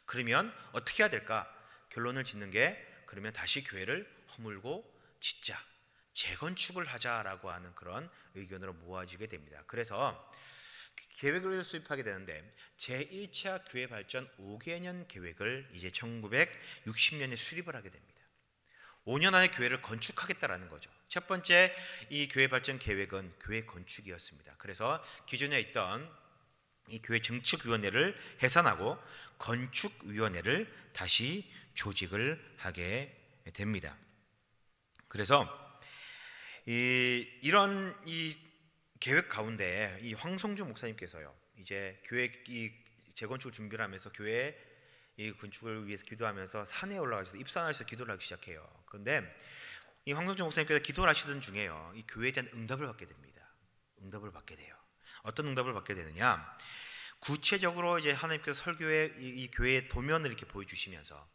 그러면 어떻게 해야 될까? 결론을 짓는 게, 그러면 다시 교회를 허물고 짓자, 재건축을 하자라고 하는 그런 의견으로 모아지게 됩니다. 그래서 계획을 수립하게 되는데, 제1차 교회 발전 5개년 계획을 이제 1960년에 수립을 하게 됩니다. 5년 안에 교회를 건축하겠다라는 거죠. 첫 번째 이 교회 발전 계획은 교회 건축이었습니다. 그래서 기존에 있던 이 교회 증축위원회를 해산하고 건축위원회를 다시 조직을 하게 됩니다. 그래서 이런 계획 가운데 이 황성주 목사님께서요, 이제 교회 이 재건축을 준비를 하면서 교회 이 건축을 위해서 기도하면서 산에 올라가셔서 입산하셔서 기도를 하기 시작해요. 그런데 이 황성주 목사님께서 기도를 하시던 중에요, 이 교회에 대한 응답을 받게 됩니다. 응답을 받게 돼요. 어떤 응답을 받게 되느냐? 구체적으로 이제 하나님께서 설교에 이 교회의 도면을 이렇게 보여주시면서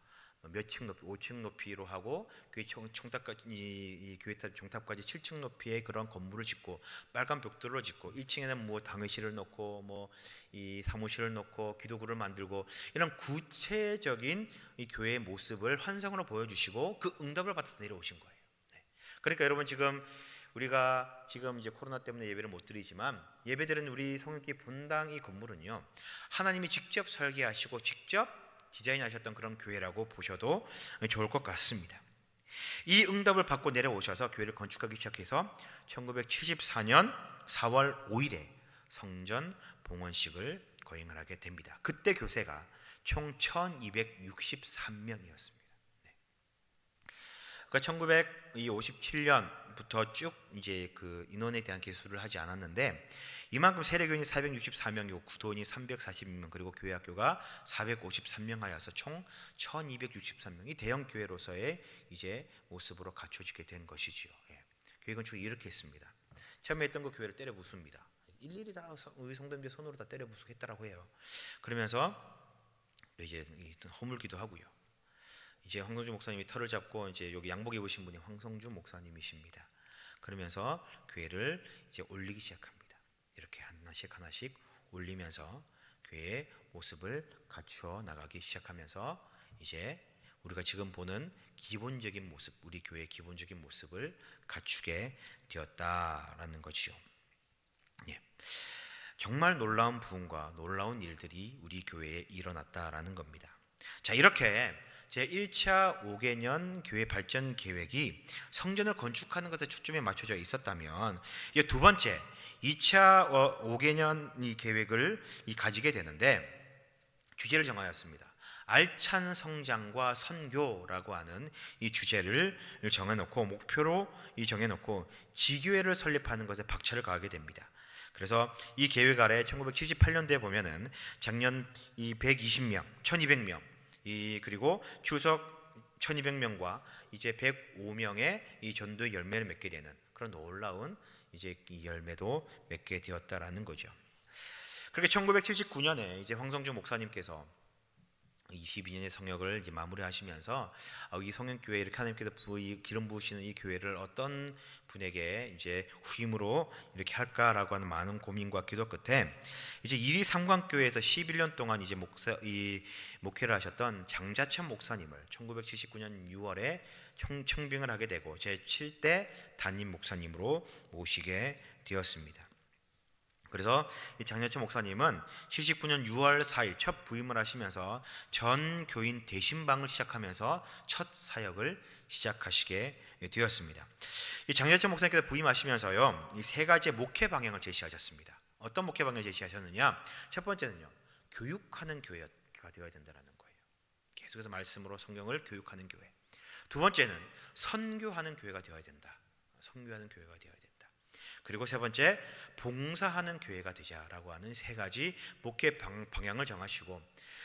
몇 층 높이, 5층 높이로 하고 교회 총탑까지 이 교회 정탑까지 7층 높이의 그런 건물을 짓고 빨간 벽돌로 짓고 1층에는 뭐 당회실을 놓고 뭐 이 사무실을 놓고 기도구를 만들고 이런 구체적인 이 교회의 모습을 환상으로 보여주시고 그 응답을 받아서 내려오신 거예요. 네. 그러니까 여러분, 지금 우리가 지금 이제 코로나 때문에 예배를 못 드리지만 예배드리는 우리 성령교회 본당 이 건물은요, 하나님이 직접 설계하시고 직접 디자인하셨던 그런 교회라고 보셔도 좋을 것 같습니다. 이 응답을 받고 내려오셔서 교회를 건축하기 시작해서 1974년 4월 5일에 성전 봉헌식을 거행을 하게 됩니다. 그때 교세가 총 1263명이었습니다. 그러니까 1957년부터 쭉 이제 그 인원에 대한 계수를 하지 않았는데, 이만큼 세례교인이 464명이고 구도원이 340명, 그리고 교회 학교가 453명 하여서 총 1263명이 대형 교회로서의 이제 모습으로 갖춰지게 된 것이지요. 예. 교회 건축을 이렇게 했습니다. 처음에 했던 그 교회를 때려 부숩니다. 일일이 다 우리 성도님들 손으로 다 때려 부수겠다라고 해요. 그러면서 이제 허물기도 하고요. 이제 황성주 목사님이 털을 잡고 이제 여기 양복 입으신 분이 황성주 목사님이십니다. 그러면서 교회를 이제 올리기 시작합니다. 이렇게 하나씩 하나씩 올리면서 교회의 모습을 갖추어 나가기 시작하면서 이제 우리가 지금 보는 기본적인 모습, 우리 교회의 기본적인 모습을 갖추게 되었다라는 것이요. 예. 정말 놀라운 부흥과 놀라운 일들이 우리 교회에 일어났다라는 겁니다. 자, 이렇게 제1차 5개년 교회 발전 계획이 성전을 건축하는 것에 초점이 맞춰져 있었다면, 이제 두 번째 2차 5개년 이 계획을 가지게 되는데 주제를 정하였습니다. 알찬 성장과 선교라고 하는 이 주제를 정해놓고 목표로 정해놓고 지교회를 설립하는 것에 박차를 가하게 됩니다. 그래서 이 계획 아래 1978년도에 보면은 작년 이 120명, 1200명, 그리고 추석 1200명과 이제 105명의 이 전도의 열매를 맺게 되는 그런 놀라운 이제 이 열매도 맺게 되었다라는 거죠. 그렇게 1979년에 이제 황성주 목사님께서 22년의 성역을 이제 마무리하시면서 이 성령교회 이렇게 하나님께서 기름 부으시는 이 교회를 어떤 분에게 이제 후임으로 이렇게 할까라고 하는 많은 고민과 기도 끝에 이제 이리 삼광교회에서 11년 동안 이제 목회를 하셨던 장자천 목사님을 1979년 6월에 청빙을 하게 되고 제 7대 담임 목사님으로 모시게 되었습니다. 그래서 이 장자천 목사님은 79년 6월 4일 첫 부임을 하시면서 전 교인 대신방을 시작하면서 첫 사역을 시작하시게 되었습니다. 이 장자천 목사님께서 부임하시면서요, 이 세 가지의 목회 방향을 제시하셨습니다. 어떤 목회 방향을 제시하셨느냐? 첫 번째는요, 교육하는 교회가 되어야 된다는 거예요. 계속해서 말씀으로 성경을 교육하는 교회. 두 번째는 선교하는 교회가 되어야 된다. 선교하는 교회가 되어야 된다. 그리고 세 번째, 봉사하는 교회가 되자라고 하는 세 가지 목회 방향을 정하시고,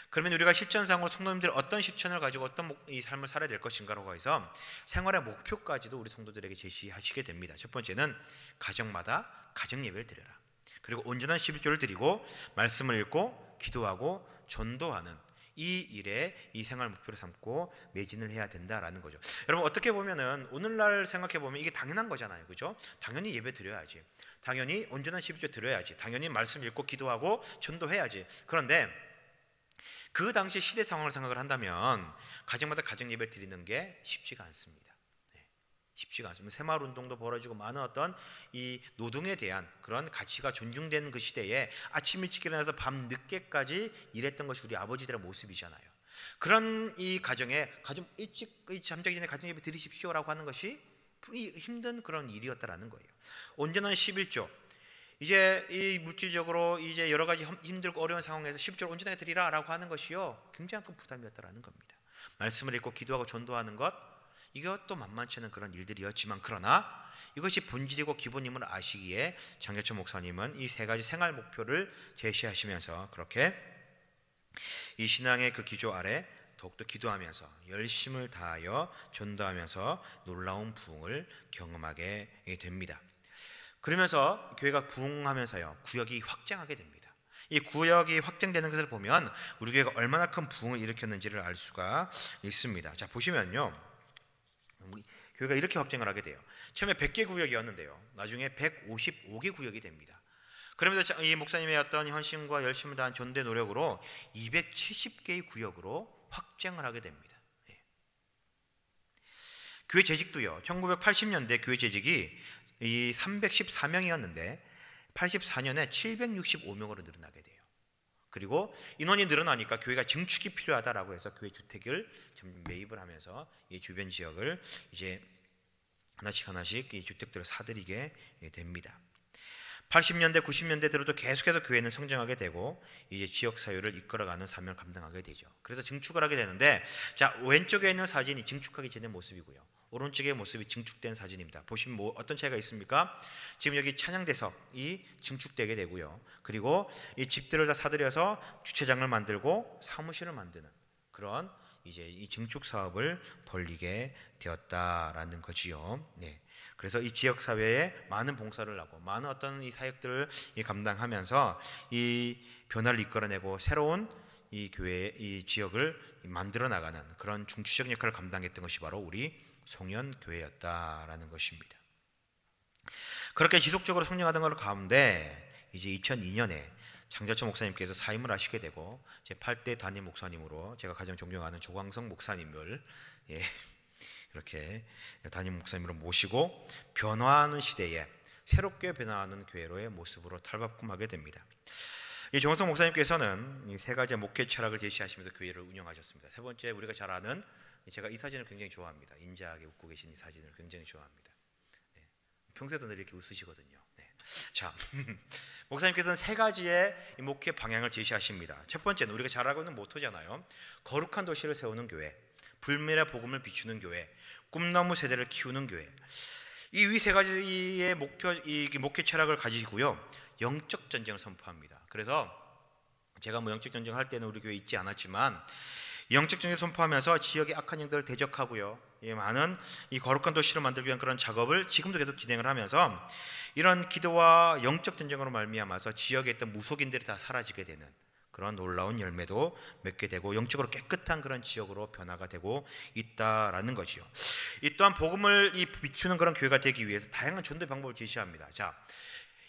그러면 우리가 실천상으로 성도님들이 어떤 실천을 가지고 어떤 이 삶을 살아야 될 것인가라고 해서 생활의 목표까지도 우리 성도들에게 제시하시게 됩니다. 첫 번째는 가정마다 가정 예배를 드려라. 그리고 온전한 11조를 드리고 말씀을 읽고 기도하고 전도하는 이 일에 이 생활 목표를 삼고 매진을 해야 된다라는 거죠. 여러분, 어떻게 보면은 오늘날 생각해 보면 이게 당연한 거잖아요, 그죠? 당연히 예배 드려야지, 당연히 온전한 11조 드려야지, 당연히 말씀 읽고 기도하고 전도해야지. 그런데 그 당시 시대 상황을 생각을 한다면 가정마다 가정 예배 드리는 게 쉽지가 않습니다. 쉽지가 않습니다. 새마을 운동도 벌어지고 많은 어떤 이 노동에 대한 그런 가치가 존중되는 그 시대에 아침 일찍 일어나서 밤 늦게까지 일했던 것이 우리 아버지들의 모습이잖아요. 그런 이 가정에 가정 일찍 잠자기 전에 가정 예배 드리십시오라고 하는 것이 힘든 그런 일이었다라는 거예요. 온전한 11조, 이제 이 물질적으로 이제 여러 가지 힘들고 어려운 상황에서 10조를 온전하게 드리라라고 하는 것이요, 굉장히 큰 부담이었다라는 겁니다. 말씀을 읽고 기도하고 전도하는 것, 이것도 만만치 않은 그런 일들이었지만, 그러나 이것이 본질이고 기본임을 아시기에 장교천 목사님은 이 세 가지 생활 목표를 제시하시면서 그렇게 이 신앙의 그 기조 아래 더욱더 기도하면서 열심을 다하여 전도하면서 놀라운 부흥을 경험하게 됩니다. 그러면서 교회가 부흥하면서요, 구역이 확장하게 됩니다. 이 구역이 확장되는 것을 보면 우리 교회가 얼마나 큰 부흥을 일으켰는지를 알 수가 있습니다. 자, 보시면요, 교회가 이렇게 확장을 하게 돼요. 처음에 100개 구역이었는데요, 나중에 155개 구역이 됩니다. 그러면서 이 목사님의 어떤 헌신과 열심을 다한 전도의 노력으로 270개의 구역으로 확장을 하게 됩니다. 교회 재직도요, 1980년대 교회 재직이 이 314명이었는데 84년에 765명으로 늘어나게 돼요. 그리고 인원이 늘어나니까 교회가 증축이 필요하다라고 해서 교회 주택을 점점 매입을 하면서 이 주변 지역을 이제 하나씩 이 주택들을 사들이게 됩니다. 80년대 90년대 들어도 계속해서 교회는 성장하게 되고 이제 지역 사회를 이끌어가는 사명을 감당하게 되죠. 그래서 증축을 하게 되는데, 자, 왼쪽에 있는 사진이 증축하기 전의 모습이고요, 오른쪽의 모습이 증축된 사진입니다. 보시면 뭐 어떤 차이가 있습니까? 지금 여기 찬양대석이 증축되게 되고요, 그리고 이 집들을 다 사들여서 주차장을 만들고 사무실을 만드는 그런 이제 이 증축 사업을 벌리게 되었다라는 거지요. 네. 그래서 이 지역 사회에 많은 봉사를 하고 많은 어떤 이 사역들을 감당하면서 이 변화를 이끌어내고 새로운 이 교회, 이 지역을 만들어 나가는 그런 중추적 역할을 감당했던 것이 바로 우리 송년교회였다라는 것입니다. 그렇게 지속적으로 성장하던 것 가운데 이제 2002년에 장자천 목사님께서 사임을 하시게 되고 제 8대 담임 목사님으로 제가 가장 존경하는 조광성 목사님을 이렇게 담임 목사님으로 모시고 변화하는 시대에 새롭게 변화하는 교회로의 모습으로 탈바꿈하게 됩니다. 이 조광성 목사님께서는 이 세 가지 목회 철학을 제시하시면서 교회를 운영하셨습니다. 세 번째, 우리가 잘 아는, 제가 이 사진을 굉장히 좋아합니다. 인자하게 웃고 계신 이 사진을 굉장히 좋아합니다. 네. 평소에도 늘 이렇게 웃으시거든요. 네. 자, 목사님께서는 세 가지의 목회 방향을 제시하십니다. 첫 번째는 우리가 잘 알고 있는 모토잖아요. 거룩한 도시를 세우는 교회, 불멸의 복음을 비추는 교회, 꿈나무 세대를 키우는 교회. 이 위 세 가지의 목회 철학을 가지고요, 영적 전쟁을 선포합니다. 그래서 제가 뭐 영적 전쟁을 할 때는 우리 교회에 있지 않았지만 영적 전쟁을 선포하면서 지역의 악한 영들을 대적하고요, 많은 이 거룩한 도시를 만들기 위한 그런 작업을 지금도 계속 진행을 하면서 이런 기도와 영적 전쟁으로 말미암아서 지역에 있던 무속인들이 다 사라지게 되는 그런 놀라운 열매도 맺게 되고 영적으로 깨끗한 그런 지역으로 변화가 되고 있다라는 것이요. 이 또한 복음을 비추는 그런 교회가 되기 위해서 다양한 전도 방법을 제시합니다. 자,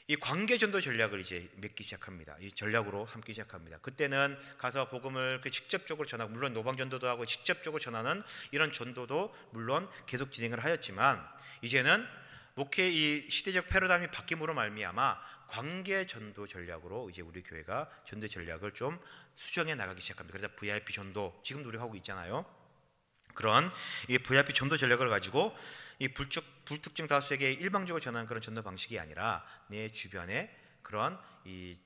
이 관계 전도 전략을 이제 맺기 시작합니다. 이 전략으로 삼기 시작합니다. 그때는 가서 복음을 직접적으로 전하고, 물론 노방 전도도 하고 직접적으로 전하는 이런 전도도 물론 계속 진행을 하였지만, 이제는 목회 이 시대적 패러다임이 바뀜으로 말미암아 관계 전도 전략으로 이제 우리 교회가 전도 전략을 좀 수정해 나가기 시작합니다. 그래서 VIP 전도, 지금도 우리가 하고 있잖아요. 그런 이 VIP 전도 전략을 가지고 이 불특정 다수에게 일방적으로 전하는 그런 전도 방식이 아니라 내 주변에 그런 이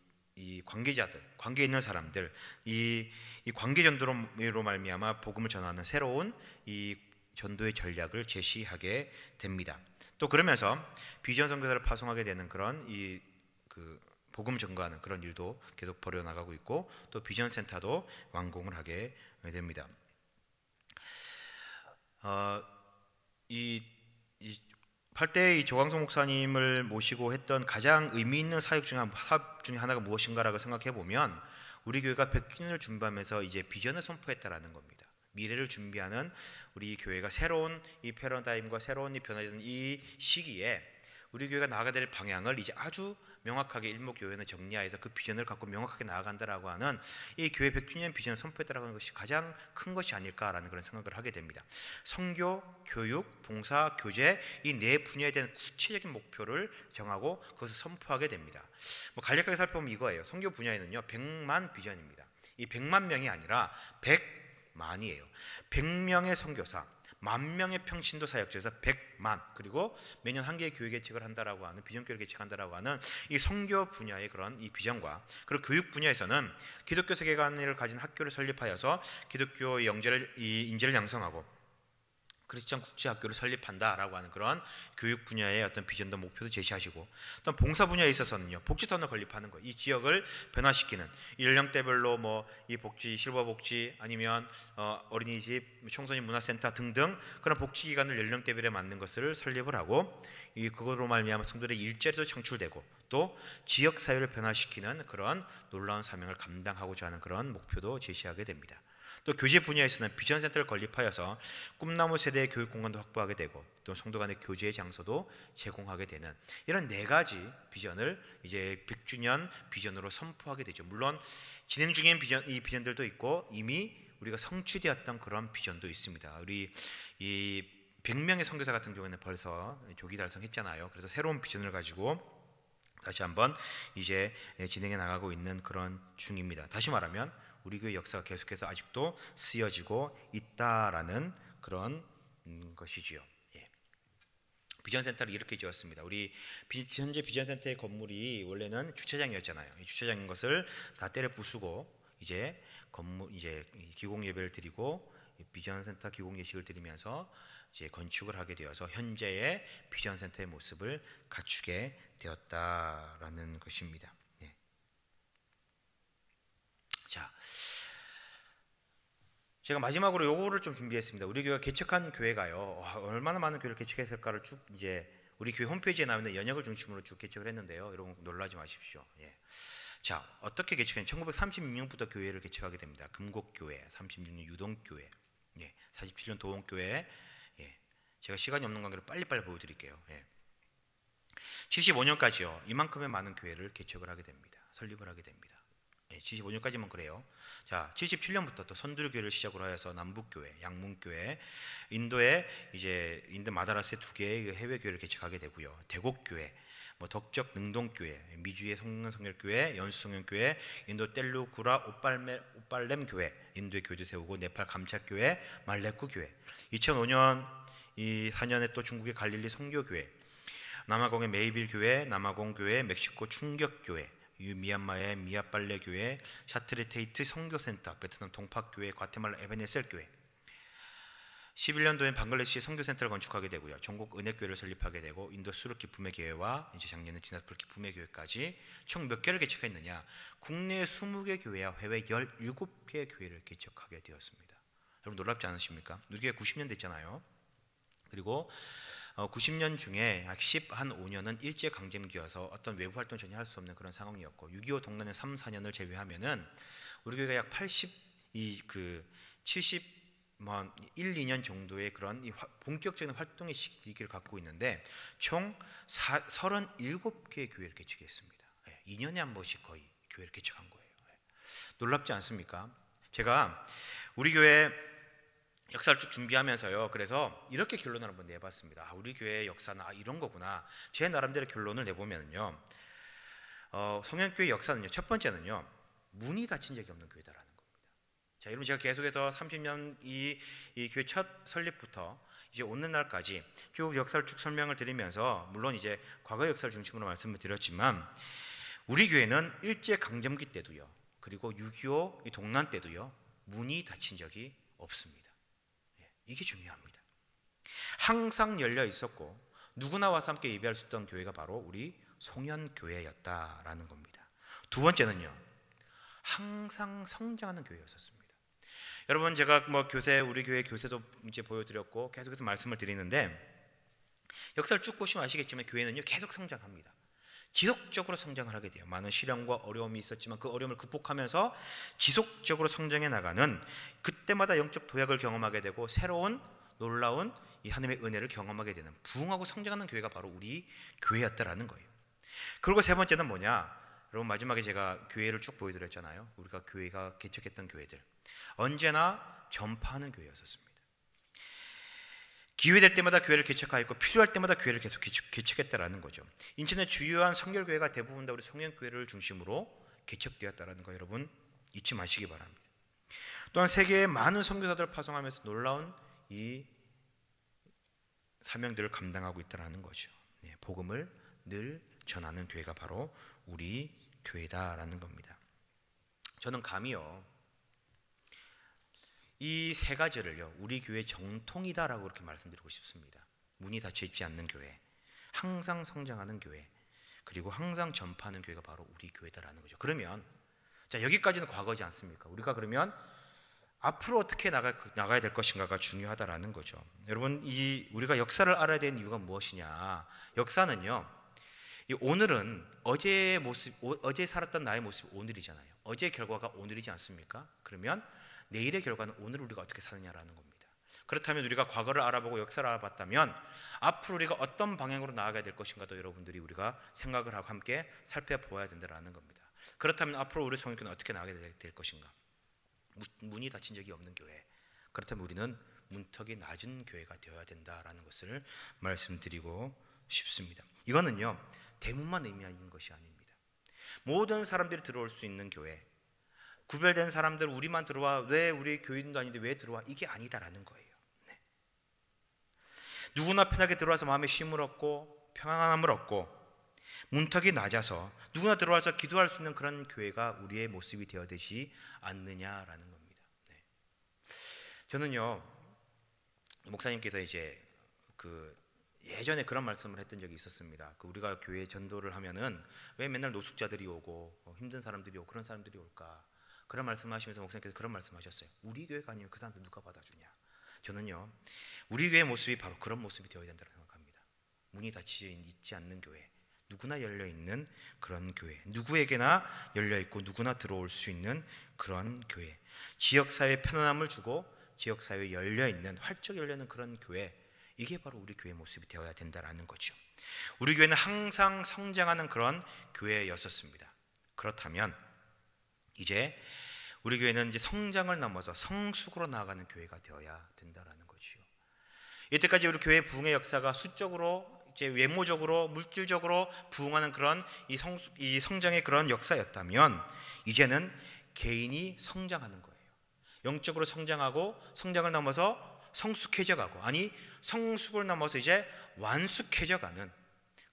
관계자들, 관계 있는 사람들, 이 관계 전도로 말미암아 복음을 전하는 새로운 이 전도의 전략을 제시하게 됩니다. 또 그러면서 비전 선교사를 파송하게 되는 그런 그 복음 전가하는 그런 일도 계속 벌여 나가고 있고, 또 비전 센터도 완공을 하게 됩니다. 이 8대 이 조광석 목사님을 모시고 했던 가장 의미 있는 사역 중에 하나가 무엇인가라고 생각해 보면, 우리 교회가 100주년을 준비하면서 이제 비전을 선포했다라는 겁니다. 미래를 준비하는 우리 교회가 새로운 이 패러다임과 새로운 이 변화되는 이 시기에 우리 교회가 나아가야 될 방향을 이제 아주 명확하게 일목요연에 정리해서 그 비전을 갖고 명확하게 나아간다라고 하는 이 교회 100주년 비전을 선포했다라는 것이 가장 큰 것이 아닐까라는 그런 생각을 하게 됩니다. 선교, 교육, 봉사, 교제 이 네 분야에 대한 구체적인 목표를 정하고 그것을 선포하게 됩니다. 간략하게 살펴보면 이거예요. 선교 분야에는요 100만 비전입니다. 이 100만 명이 아니라 100만이에요. 100명의 선교사, 10,000명의 평신도 사역자에서 100만, 그리고 매년 한 개의 교회 개척을 한다라고 하는 비전교회를 개척한다라고 하는 이 선교 분야의 그런 이 비전과, 그리고 교육 분야에서는 기독교 세계관을 가진 학교를 설립하여서 기독교 인재를 양성하고 크리스천 국제학교를 설립한다라고 하는 그런 교육 분야의 어떤 비전도 목표도 제시하시고, 또 봉사 분야에 있어서는요 복지타운을 건립하는 거, 이 지역을 변화시키는 연령대별로 이 복지, 실버 복지 아니면 어린이집, 청소년 문화센터 등등 그런 복지기관을 연령대별에 맞는 것을 설립을 하고, 그거로 말미암아 성도들의 일자리도 창출되고 또 지역 사회를 변화시키는 그런 놀라운 사명을 감당하고자 하는 그런 목표도 제시하게 됩니다. 또 교제 분야에서는 비전 센터를 건립하여서 꿈나무 세대의 교육 공간도 확보하게 되고, 또 성도 간의 교제의 장소도 제공하게 되는 이런 네 가지 비전을 이제 100주년 비전으로 선포하게 되죠. 물론 진행 중인 이 비전들도 있고 이미 우리가 성취되었던 그런 비전도 있습니다. 우리 이 100명의 선교사 같은 경우에는 벌써 조기 달성했잖아요. 그래서 새로운 비전을 가지고 다시 한번 이제 진행해 나가고 있는 그런 중입니다. 다시 말하면 우리 교회 역사가 계속해서 아직도 쓰여지고 있다라는 그런 것이지요. 비전센터를 이렇게 지었습니다. 우리 현재 비전센터의 건물이 원래는 주차장이었잖아요. 이 주차장인 것을 다 때려 부수고 이제 기공 예배를 드리고 비전센터 기공 예식을 드리면서 이제 건축을 하게 되어서 현재의 비전센터의 모습을 갖추게 되었다라는 것입니다. 자, 제가 마지막으로 요거를 좀 준비했습니다. 우리 교회가 개척한 교회가요, 얼마나 많은 교회를 개척했을까를 쭉 이제 우리 교회 홈페이지에 나오는 연역을 중심으로 쭉 개척을 했는데요. 여러분 놀라지 마십시오. 자, 어떻게 개척했냐? 1936년부터 교회를 개척하게 됩니다. 금곡교회, 36년 유동교회, 47년 도원교회. 제가 시간이 없는 관계로 빨리빨리 보여드릴게요. 75년까지요 이만큼의 많은 교회를 개척을 하게 됩니다. 설립을 하게 됩니다. 75년까지만 그래요. 자, 77년부터 또 선두교회를 시작으로 하여서 남북교회, 양문교회, 인도에 이제 인도 마다라스에 2개의 해외 교회를 개척하게 되고요. 대곡교회, 덕적 능동교회, 미주의 성령성결교회, 연수성령교회, 인도 텔루구라 오빨렘 교회, 인도의 교회도 세우고 네팔 감착교회, 말레쿠교회. 2005년 4년에 또 중국의 갈릴리 선교교회, 남아공의 메이빌 교회, 남아공 교회, 멕시코 충격교회, 미얀마의 미야빨레 교회, 샤트레테이트 선교센터, 베트남 동팍교회, 과테말라 에베네셀 교회. 11년도에 방글라데시 선교센터를 건축하게 되고요. 전국 은혜교회를 설립하게 되고, 인도 수르키 부메교회와 이제 작년에 지나스푸르키 부메교회까지 총 몇 개를 개척했느냐? 국내 20개 교회와 해외 17개 교회를 개척하게 되었습니다. 여러분 놀랍지 않으십니까? 우리 교회 90년 됐잖아요. 그리고 90년 중에 한 5년은 일제강점기여서 어떤 외부 활동 전혀 할 수 없는 그런 상황이었고, 6.25 동란의 3, 4년을 제외하면은 우리 교회가 약 70, 1, 2년 정도의 그런 본격적인 활동의 시기를 갖고 있는데 총 37개의 교회를 개척했습니다. 2년에 한 번씩 거의 교회를 개척한 거예요. 놀랍지 않습니까? 제가 우리 교회 역사를 쭉 준비하면서요, 그래서 이렇게 결론을 한번 내봤습니다. 우리 교회의 역사는 이런 거구나. 제 나름대로 결론을 내보면요, 성현교회 역사는요, 첫 번째는요, 문이 닫힌 적이 없는 교회다라는 겁니다. 자, 여러분 제가 계속해서 30년 이 교회 첫 설립부터 이제 오늘날까지 쭉 역사를 쭉 설명을 드리면서, 물론 이제 과거 역사를 중심으로 말씀을 드렸지만, 우리 교회는 일제 강점기 때도요, 그리고 6.25 동란 때도요, 문이 닫힌 적이 없습니다. 이게 중요합니다. 항상 열려 있었고, 누구나 와서 함께 예배할 수 있던 교회가 바로 우리 송년교회였다라는 겁니다. 두 번째는요, 항상 성장하는 교회였었습니다. 여러분, 제가 우리 교회 교세도 이제 보여드렸고 계속해서 말씀을 드리는데, 역사를 쭉 보시면 아시겠지만 교회는요 계속 성장합니다. 지속적으로 성장을 하게 돼요. 많은 시련과 어려움이 있었지만 그 어려움을 극복하면서 지속적으로 성장해 나가는, 그때마다 영적 도약을 경험하게 되고 새로운 놀라운 이 하나님의 은혜를 경험하게 되는, 부흥하고 성장하는 교회가 바로 우리 교회였다라는 거예요. 그리고 세 번째는 뭐냐? 여러분, 마지막에 제가 교회를 쭉 보여드렸잖아요. 우리가 교회가 개척했던 교회들, 언제나 전파하는 교회였었습니다. 기회될 때마다 교회를 개척하였고 필요할 때마다 교회를 계속 개척했다라는 거죠. 인천의 주요한 성결교회가 대부분 다 우리 송년교회를 중심으로 개척되었다라는 거 여러분 잊지 마시기 바랍니다. 또한 세계의 많은 선교사들을 파송하면서 놀라운 이 사명들을 감당하고 있다라는 거죠. 복음을 늘 전하는 교회가 바로 우리 교회다라는 겁니다. 저는 감히요 이 세 가지를요 우리 교회 정통이다라고 그렇게 말씀드리고 싶습니다. 문이 닫혀 있지 않는 교회, 항상 성장하는 교회, 그리고 항상 전파하는 교회가 바로 우리 교회다라는 거죠. 그러면 자, 여기까지는 과거지 않습니까? 우리가 그러면 앞으로 어떻게 나가야 될 것인가가 중요하다라는 거죠. 여러분, 우리가 역사를 알아야 되는 이유가 무엇이냐? 역사는요 오늘은 어제의 모습, 어제 살았던 나의 모습이 오늘이잖아요. 어제의 결과가 오늘이지 않습니까? 그러면 내일의 결과는 오늘 우리가 어떻게 사느냐라는 겁니다. 그렇다면 우리가 과거를 알아보고 역사를 알아봤다면 앞으로 우리가 어떤 방향으로 나아가야 될 것인가도 여러분들이 우리가 생각을 하고 함께 살펴보아야 된다는 겁니다. 그렇다면 앞으로 우리 성교는 어떻게 나아가야 될 것인가? 문이 닫힌 적이 없는 교회, 그렇다면 우리는 문턱이 낮은 교회가 되어야 된다라는 것을 말씀드리고 싶습니다. 이거는요 대문만 의미하는 것이 아닙니다. 모든 사람들이 들어올 수 있는 교회, 구별된 사람들 우리만 들어와, 왜 우리 교인도 아닌데 왜 들어와, 이게 아니다라는 거예요. 네. 누구나 편하게 들어와서 마음에 쉼을 얻고 평안함을 얻고 문턱이 낮아서 누구나 들어와서 기도할 수 있는 그런 교회가 우리의 모습이 되어야 되지 않느냐라는 겁니다. 네. 저는요 목사님께서 이제 예전에 그런 말씀을 했던 적이 있었습니다. 우리가 교회 전도를 하면은 왜 맨날 노숙자들이 오고 힘든 사람들이 오고 그런 사람들이 올까? 그런 말씀하시면서 목사님께서 그런 말씀하셨어요. 우리 교회가 아니면 그 사람들 누가 받아주냐? 저는요 우리 교회의 모습이 바로 그런 모습이 되어야 된다고 생각합니다. 문이 닫히지 있지 않는 교회, 누구나 열려있는 그런 교회, 누구에게나 열려있고 누구나 들어올 수 있는 그런 교회, 지역사회에 편안함을 주고 지역사회에 열려있는, 활짝 열려있는 그런 교회, 이게 바로 우리 교회의 모습이 되어야 된다는 거죠. 우리 교회는 항상 성장하는 그런 교회였었습니다. 그렇다면 이제 우리 교회는 이제 성장을 넘어서 성숙으로 나아가는 교회가 되어야 된다는 거죠. 이때까지 우리 교회 부흥의 역사가 수적으로, 이제 외모적으로, 물질적으로 부흥하는 그런 이 성장의 그런 역사였다면 이제는 개인이 성장하는 거예요. 영적으로 성장하고 성장을 넘어서 성숙해져가고, 아니 성숙을 넘어서 이제 완숙해져가는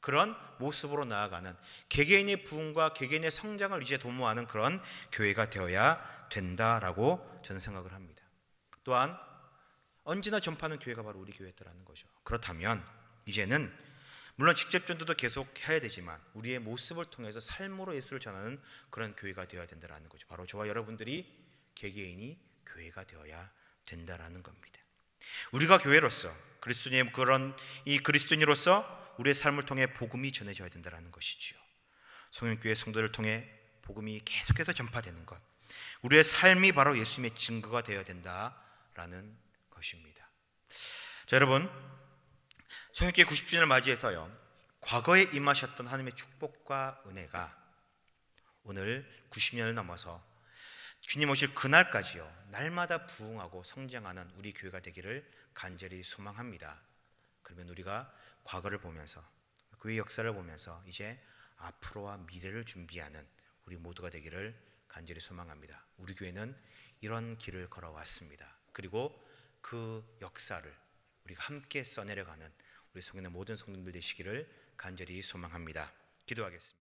그런 모습으로 나아가는, 개개인의 부흥과 개개인의 성장을 이제 도모하는 그런 교회가 되어야 된다라고 저는 생각을 합니다. 또한 언제나 전파하는 교회가 바로 우리 교회였다라는 거죠. 그렇다면 이제는 물론 직접 전도도 계속 해야 되지만 우리의 모습을 통해서 삶으로 예수를 전하는 그런 교회가 되어야 된다라는 거죠. 바로 저와 여러분들이 개개인이 교회가 되어야 된다라는 겁니다. 우리가 교회로서 그리스도인의 이 그리스도인으로서 우리의 삶을 통해 복음이 전해져야 된다는 것이지요. 송년교회 성도를 통해 복음이 계속해서 전파되는 것, 우리의 삶이 바로 예수님의 증거가 되어야 된다라는 것입니다. 자, 여러분, 송년교회 90주년을 맞이해서요 과거에 임하셨던 하나님의 축복과 은혜가 오늘 90년을 넘어서 주님 오실 그날까지요 날마다 부흥하고 성장하는 우리 교회가 되기를 간절히 소망합니다. 그러면 우리가 과거를 보면서, 교회 역사를 보면서 이제 앞으로와 미래를 준비하는 우리 모두가 되기를 간절히 소망합니다. 우리 교회는 이런 길을 걸어왔습니다. 그리고 그 역사를 우리가 함께 써내려가는 우리 성도의 모든 성도들 되시기를 간절히 소망합니다. 기도하겠습니다.